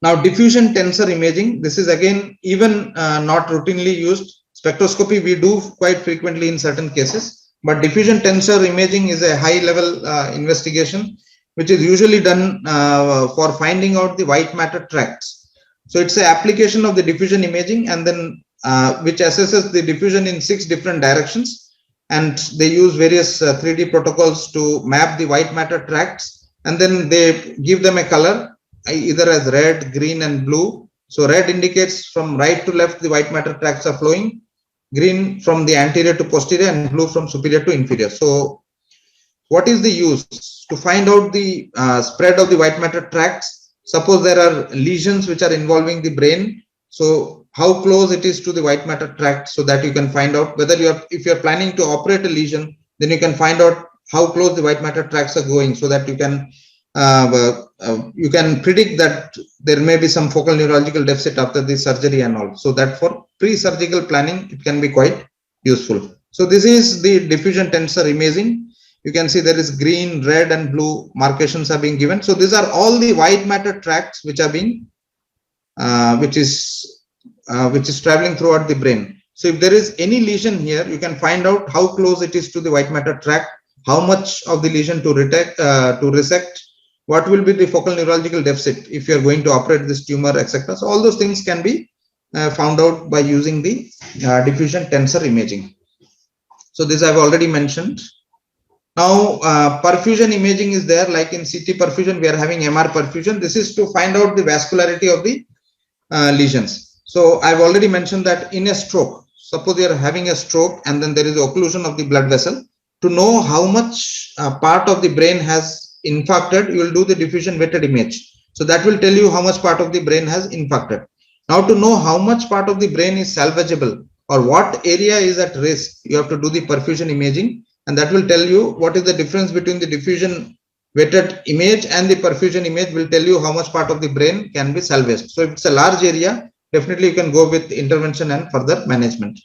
Now, diffusion tensor imaging, this is again even not routinely used. Spectroscopy we do quite frequently in certain cases, but diffusion tensor imaging is a high level investigation, which is usually done for finding out the white matter tracts. So it's an application of the diffusion imaging, and then which assesses the diffusion in 6 different directions, and they use various 3D protocols to map the white matter tracts, and then they give them a color either as red, green, and blue. So red indicates from right to left the white matter tracts are flowing, green from the anterior to posterior, and blue from superior to inferior. So what is the use? To find out the spread of the white matter tracts. Suppose there are lesions which are involving the brain, so how close it is to the white matter tract, so that you can find out whether if you're planning to operate a lesion, then you can find out how close the white matter tracts are going, so that you can predict that there may be some focal neurological deficit after the surgery and all. So that for pre-surgical planning, it can be quite useful. So this is the diffusion tensor imaging. You can see there is green, red, and blue markations are being given. So these are all the white matter tracts which are being, which is traveling throughout the brain. So if there is any lesion here, you can find out how close it is to the white matter tract, how much of the lesion to resect, what will be the focal neurological deficit if you are going to operate this tumor, etc. So all those things can be found out by using the diffusion tensor imaging. So this I've already mentioned. Now, perfusion imaging is there, like in CT perfusion, we are having MR perfusion. This is to find out the vascularity of the lesions. So I've already mentioned that in a stroke, suppose you are having a stroke and then there is occlusion of the blood vessel. To know how much part of the brain has infarcted, you will do the diffusion weighted image. So that will tell you how much part of the brain has infarcted. Now, to know how much part of the brain is salvageable or what area is at risk, you have to do the perfusion imaging. And that will tell you what is the difference between the diffusion weighted image and the perfusion image, will tell you how much part of the brain can be salvaged. So if it's a large area, definitely you can go with intervention and further management.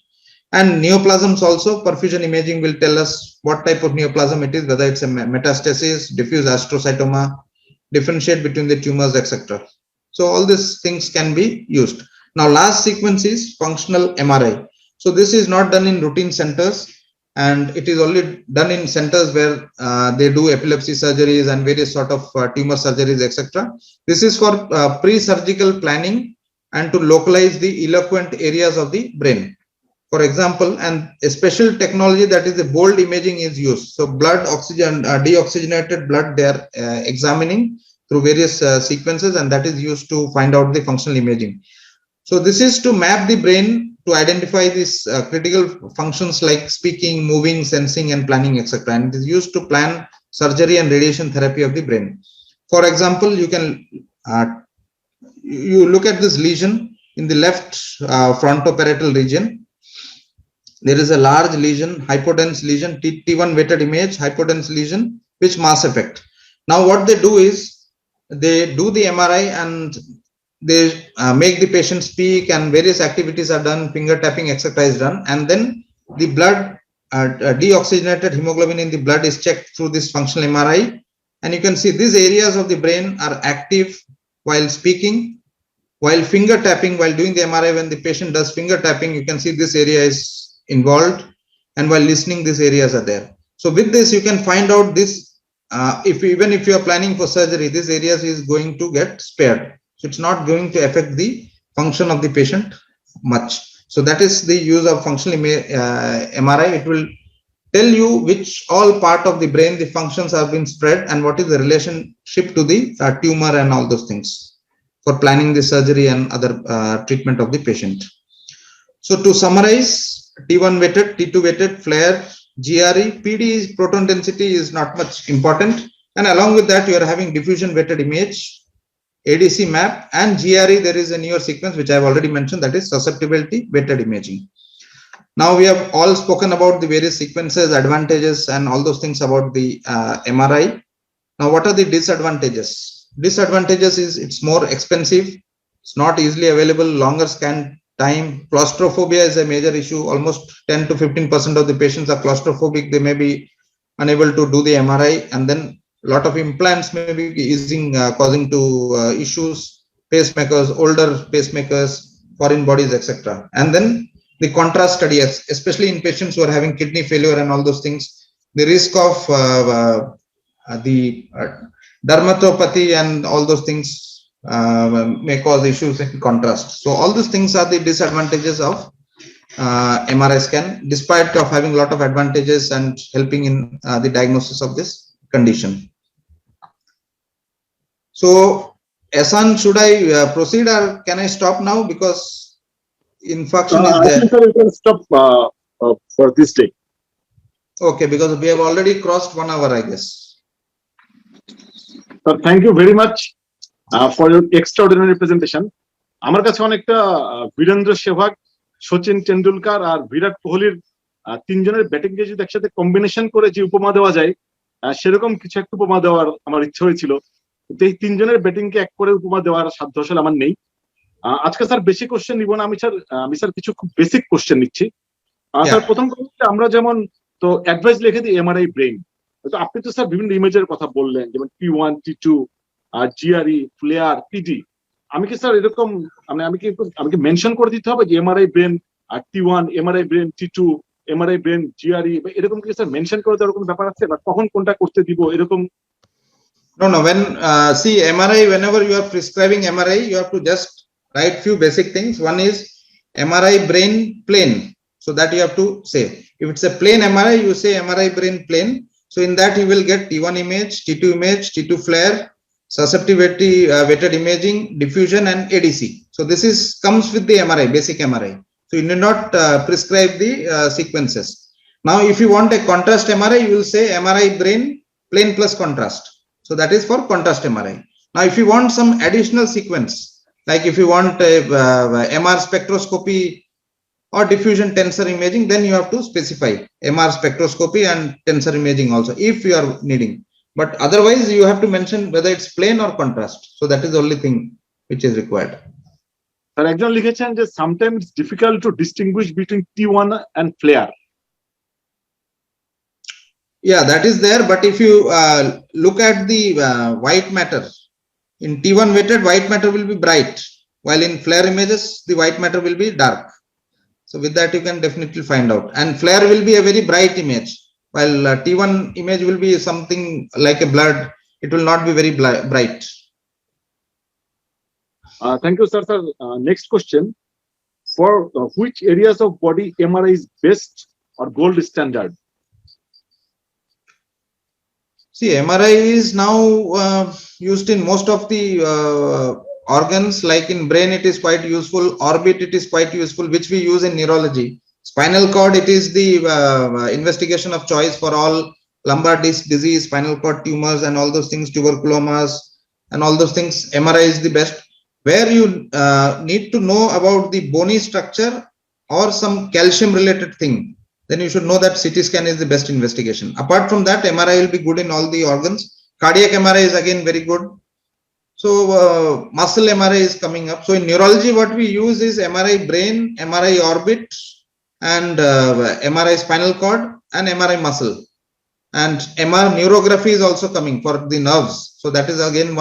And neoplasms also, perfusion imaging will tell us what type of neoplasm it is, whether it's a metastasis, diffuse astrocytoma, differentiate between the tumors, etc. So all these things can be used. Now, last sequence is functional MRI. So this is not done in routine centers, and it is only done in centers where they do epilepsy surgeries and various sort of tumor surgeries, etc. This is for pre-surgical planning and to localize the eloquent areas of the brain. For example, and a special technology, that is the bold imaging, is used. So blood oxygen, deoxygenated blood, they are examining through various sequences, and that is used to find out the functional imaging. So this is to map the brain to identify these critical functions like speaking, moving, sensing, and planning, etc. And it is used to plan surgery and radiation therapy of the brain. For example, you can you look at this lesion in the left frontoparietal region. There is a large lesion, hypodense lesion, T1 weighted image, hypodense lesion, which mass effect. Now what they do is they do the MRI, and they make the patient speak, and various activities are done, finger tapping exercise done, and then the blood deoxygenated hemoglobin in the blood is checked through this functional MRI, and you can see these areas of the brain are active while speaking, while finger tapping, while doing the MRI. When the patient does finger tapping, you can see this area is involved, and while listening, these areas are there. So with this, you can find out this. Even if you are planning for surgery, this areas is going to get spared. So it's not going to affect the function of the patient much. So that is the use of functional MRI. It will tell you which all part of the brain the functions have been spread and what is the relationship to the tumor and all those things for planning the surgery and other treatment of the patient. So to summarize, T1 weighted, T2 weighted, FLAIR, GRE, PD proton density is not much important, and along with that you are having diffusion weighted image, ADC map, and GRE. There is a newer sequence which I have already mentioned, that is susceptibility weighted imaging. Now we have all spoken about the various sequences, advantages, and all those things about the MRI. Now what are the disadvantages? Disadvantages is it's more expensive, it's not easily available, longer scan time. Claustrophobia is a major issue. Almost 10 to 15% of the patients are claustrophobic. They may be unable to do the MRI, and then a lot of implants may be causing to issues, pacemakers, older pacemakers, foreign bodies, etc. And then the contrast study, especially in patients who are having kidney failure and all those things, the risk of the dermatopathy and all those things may cause issues in contrast. So all these things are the disadvantages of MRI scan, despite of having a lot of advantages and helping in the diagnosis of this condition. So Ehsan, should I proceed or can I stop now, because infarction is there? I think you can stop for this day. Okay, because we have already crossed 1 hour, I guess. Thank you very much for your extraordinary presentation. আমার কাছে অনেকটা বীরেন্দ্র সেহবাগ, সচিন টেন্ডুলকার আর বিরাট কোহলির তিনজনের batting কে যদি একসাথে combination করে যে উপমা দেওয়া যায়, সেরকম কিছু একটা উপমা দেওয়ার আমার ইচ্ছা হয়েছিল, কিন্তু এই তিনজনের ব্যাটিং কে এক করে উপমা দেওয়ার সাধ্য আসলে আমার নেই। আজকে স্যার বেশি কোশ্চেন নিব না, আমি স্যার কিছু খুব বেসিক কোশ্চেন নিচ্ছি। স্যার প্রথম কথা, আমরা যেমন তো অ্যাডভাইস লিখে দিই এমআরআই ব্রেন, তো আপনি তো স্যার বিভিন্ন ইমেজের কথা বললেন, যেমন T1, T2, GRE, FLAIR, PD। আমি কি স্যার এরকম আমি কি মেনশন করে দিতে হবে যে এমআরআই ব্রেন আর T1, MRI brain T2, MRI brain GRE, এরকম কি স্যার মেনশন করে দেওয়ার কোনো ব্যাপার আছে, বা কখন কোনটা করতে দিব এরকম? No. When see MRI, whenever you are prescribing MRI, you have to just write few basic things. One is MRI brain plane, so that you have to say. If it's a plain MRI, you say MRI brain plane. So in that you will get T1 image, T2 image, T2 FLAIR, susceptibility weighted imaging, diffusion, and ADC. So this comes with the MRI, basic MRI. So you need not prescribe the sequences. Now if you want a contrast MRI, you will say MRI brain plane plus contrast. So that is for contrast MRI. Now if you want some additional sequence, like if you want a MR spectroscopy or diffusion tensor imaging, then you have to specify MR spectroscopy and tensor imaging also, if you are needing. But otherwise you have to mention whether it's plane or contrast. So that is the only thing which is required. Sir, একজন লিখেছেন যে sometimes it's difficult to distinguish between T1 and FLAIR. Yeah, that is there. But if you look at the white matter, in T1 weighted, white matter will be bright, while in FLAIR images, the white matter will be dark. So with that, you can definitely find out. And FLAIR will be a very bright image, while T1 image will be something like a blood. It will not be very bright. Thank you, sir. Next question. For which areas of body MRI is best or gold standard? See, MRI is now used in most of the organs. Like in brain, it is quite useful. Orbit, it is quite useful, which we use in neurology. Spinal cord, it is the investigation of choice for all lumbar disc disease, spinal cord tumors, and all those things, tuberculomas, and all those things. MRI is the best. Where you need to know about the bony structure or some calcium related thing, then you should know that CT scan is the best investigation. Apart from that, MRI will be good in all the organs. Cardiac MRI is again very good. So muscle MRI is coming up. So in neurology, what we use is MRI brain, MRI orbit, and MRI spinal cord, and MRI muscle. And MR neurography is also coming for the nerves. So that is again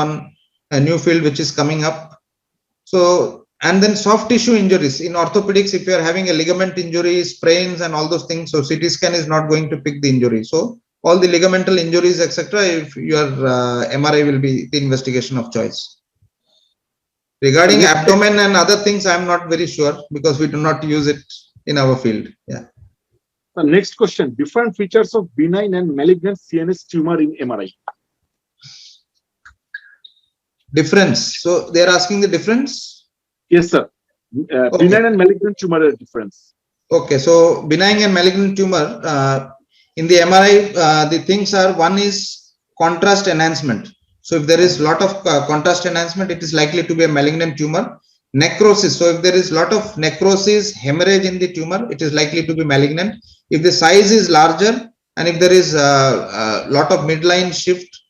a new field which is coming up. So, and then soft tissue injuries in orthopedics, if you are having a ligament injury, sprains and all those things, so CT scan is not going to pick the injury. So all the ligamental injuries, etc., if your MRI will be the investigation of choice. Regarding abdomen and other things, I am not very sure because we do not use it in our field. Yeah. The next question: different features of benign and malignant CNS tumor in MRI. Difference. So they are asking the difference. Yes, sir. Okay. Benign and malignant tumor difference. Okay, so benign and malignant tumor in the MRI, the things are, one is contrast enhancement. So if there is lot of contrast enhancement, it is likely to be a malignant tumor. Necrosis. So if there is lot of necrosis, hemorrhage in the tumor, it is likely to be malignant. If the size is larger and if there is a lot of midline shift,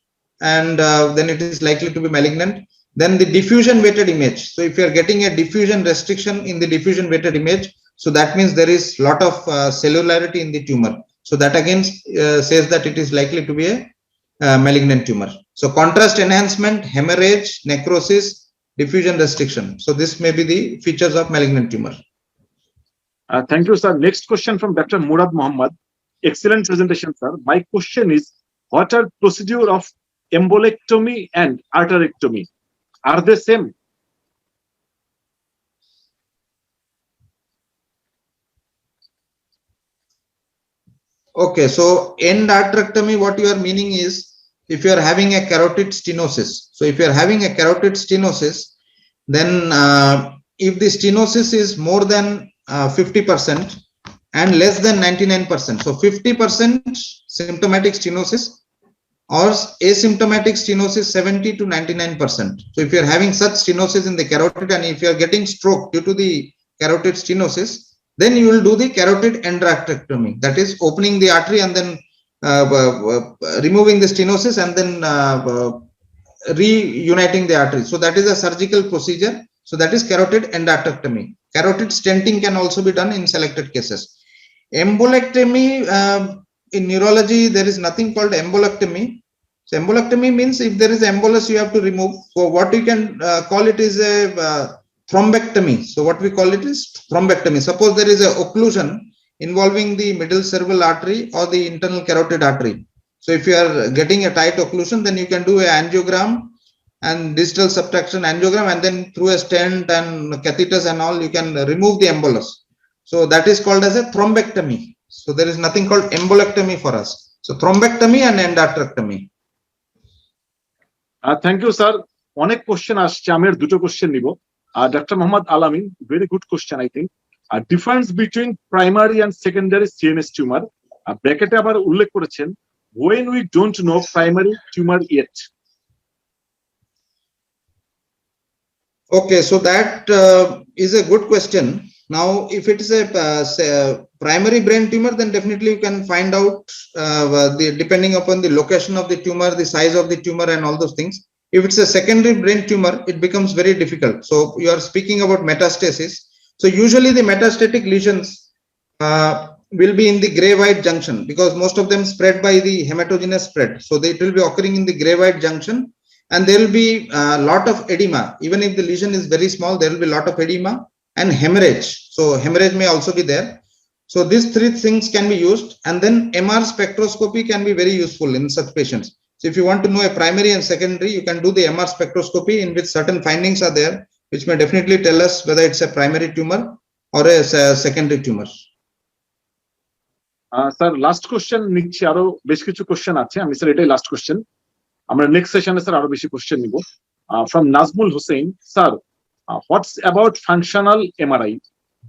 and then it is likely to be malignant. Then the diffusion weighted image. So if you are getting a diffusion restriction in the diffusion weighted image, so that means there is lot of cellularity in the tumor. So that again says that it is likely to be a malignant tumor. So contrast enhancement, hemorrhage, necrosis, diffusion restriction. So this may be the features of malignant tumor. Thank you, sir. Next question from Dr. Murad Muhammad. Excellent presentation, sir. My question is, what are procedure of embolectomy and arterectomy? Are they same? Okay, so end arterectomy, what you are meaning is, if you are having a carotid stenosis. So if you are having a carotid stenosis, then if the stenosis is more than 50% and less than 99%, so 50% symptomatic stenosis or asymptomatic stenosis 70 to 99%. So if you are having such stenosis in the carotid and if you are getting stroke due to the carotid stenosis, then you will do the carotid endarterectomy, that is opening the artery and then removing the stenosis and then reuniting the artery. So that is a surgical procedure. So that is carotid endarterectomy. Carotid stenting can also be done in selected cases. Embolectomy, in neurology, there is nothing called embolectomy. So embolectomy means if there is embolus, you have to remove. So what you can call it is a thrombectomy. So what we call it is thrombectomy. Suppose there is a occlusion involving the middle cerebral artery or the internal carotid artery. So if you are getting a tight occlusion, then you can do an angiogram and distal subtraction angiogram, and then through a stent and catheters and all, you can remove the embolus. So that is called as a thrombectomy. So there is nothing called embolectomy for us. So thrombectomy and endarterectomy. Thank you, sir. অনেক question আসছে, আমি আর দুটো question নিব। Dr. Muhammad Alamin, very good question, I think. Difference between primary and secondary CNS tumor. ব্র্যাকেটে আবার উল্লেখ করেছেন, when we don't know primary tumor yet. Okay, so that is a good question. Now, if it is a primary brain tumor, then definitely you can find out depending upon the location of the tumor, the size of the tumor and all those things. If it's a secondary brain tumor, it becomes very difficult. So you are speaking about metastasis. So usually the metastatic lesions will be in the gray-white junction because most of them spread by the hematogenous spread. So it will be occurring in the gray-white junction, and there will be a lot of edema. Even if the lesion is very small, there will be a lot of edema and hemorrhage. So hemorrhage may also be there. So these three things can be used, and then MR spectroscopy can be very useful in such patients. So if you want to know a primary and secondary, you can do the MR spectroscopy in which certain findings are there, which may definitely tell us whether it's a primary tumor or a secondary tumor. Sir, last question নিচ্ছি, আরো বেশ কিছু question আছে। আমি sir এটাই last question, আমরা next সেশনে sir আরো বেশি কোশ্চেন নিব। From Nazmul Hussain, sir, what's about functional MRI?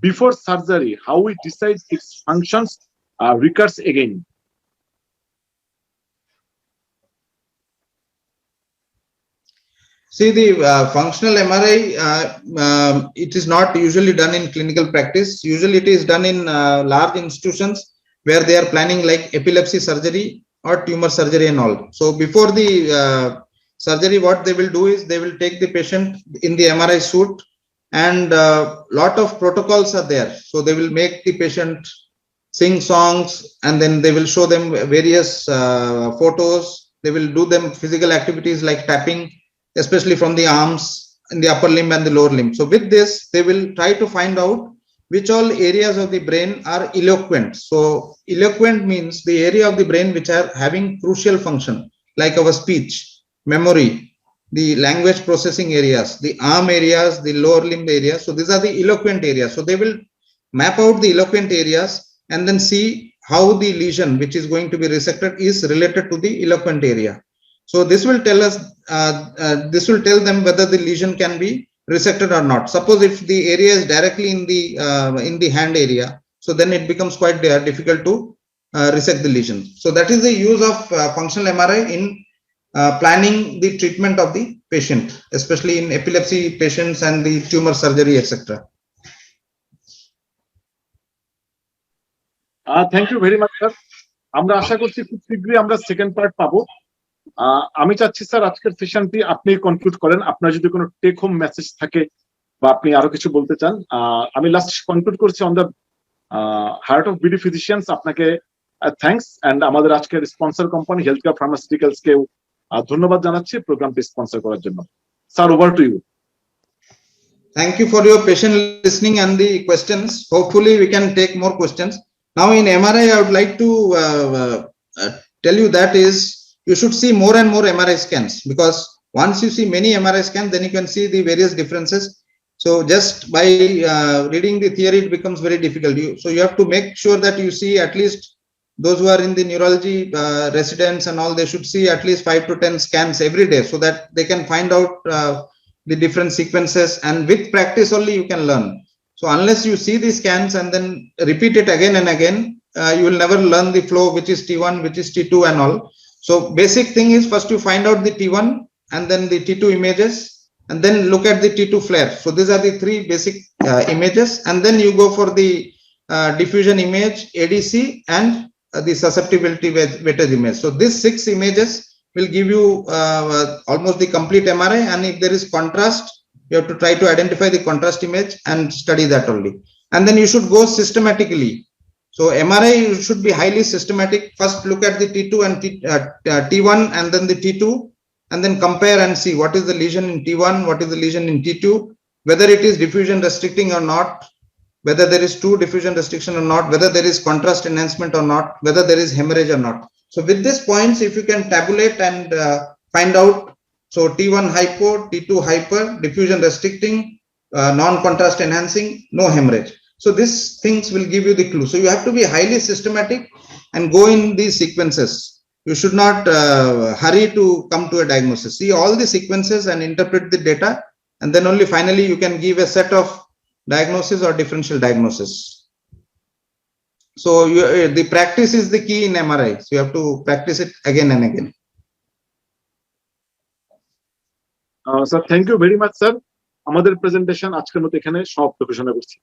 Before surgery, how we decide its functions recurs again? See, the functional MRI, it is not usually done in clinical practice. Usually it is done in large institutions where they are planning like epilepsy surgery or tumor surgery and all. So before the surgery, what they will do is they will take the patient in the MRI suite, and lot of protocols are there. So they will make the patient sing songs, and then they will show them various photos. They will do them physical activities like tapping, especially from the arms, in the upper limb and the lower limb. So with this, they will try to find out which all areas of the brain are eloquent. So eloquent means the area of the brain which are having crucial function, like our speech, memory, the language processing areas, the arm areas, the lower limb areas. So these are the eloquent areas. So they will map out the eloquent areas and then see how the lesion which is going to be resected is related to the eloquent area. So this will tell us, this will tell them whether the lesion can be resected or not. Suppose if the area is directly in the hand area, so then it becomes quite difficult to resect the lesion. So that is the use of functional MRI in planning the treatment of the patient, especially in epilepsy patients and the tumor surgery, etc. Thank you very much sir. আমরা আশা করছি খুব শীঘ্রই আমরা second part পাবো। আমি চাচ্ছি sir আজকের সেশনটি আপনি কনক্লুড করেন, আপনার যদি কোনো টেক হোম মেসেজ থাকে বা আপনি আরো কিছু বলতে চান। আমি লাস্ট কনক্লুড করছি on the heart of BD physicians. আপনাকে থ্যাঙ্কস, এন্ড আমাদের আজকের sponsor company health care pharmaceuticals কেও ধন্যবাদ জানাচ্ছি প্রোগ্রামটি স্পন্সর করার জন্য। Sir, over to you. Thank you for your patient listening and the questions. Hopefully we can take more questions. Now in MRI, I would like to tell you that is, you should see more and more MRI scans, because once you see many MRI scans, then you can see the various differences. So just by reading the theory, it becomes very difficult. So you have to make sure that you see at least those who are in the neurology residents and all, they should see at least 5 to 10 scans every day, so that they can find out the different sequences, and with practice only you can learn. So unless you see the scans and then repeat it again and again, you will never learn the flow, which is T1, which is T2 and all. So basic thing is, first you find out the T1 and then the T2 images, and then look at the T2 flare. So these are the three basic images, and then you go for the diffusion image, ADC, and the susceptibility weighted image. So these 6 images will give you almost the complete MRI, and if there is contrast, you have to try to identify the contrast image and study that only. And then you should go systematically. So MRI should be highly systematic. First look at the T2 and T1 and then the T2, and then compare and see what is the lesion in T1, what is the lesion in T2, whether it is diffusion restricting or not, whether there is true diffusion restriction or not, whether there is contrast enhancement or not, whether there is hemorrhage or not. So with these points, if you can tabulate and find out, so T1 hypo, T2 hyper, diffusion restricting, non-contrast enhancing, no hemorrhage. So these things will give you the clue. So you have to be highly systematic and go in these sequences. You should not hurry to come to a diagnosis. See all the sequences and interpret the data, and then only finally you can give a set of diagnosis or differential diagnosis. So the practice is the key in MRI. So you have to practice it again and again. Sir, thank you very much sir. আমাদের presentation আজকের মতো এখানে সমাপ্ত ঘোষণা করছি।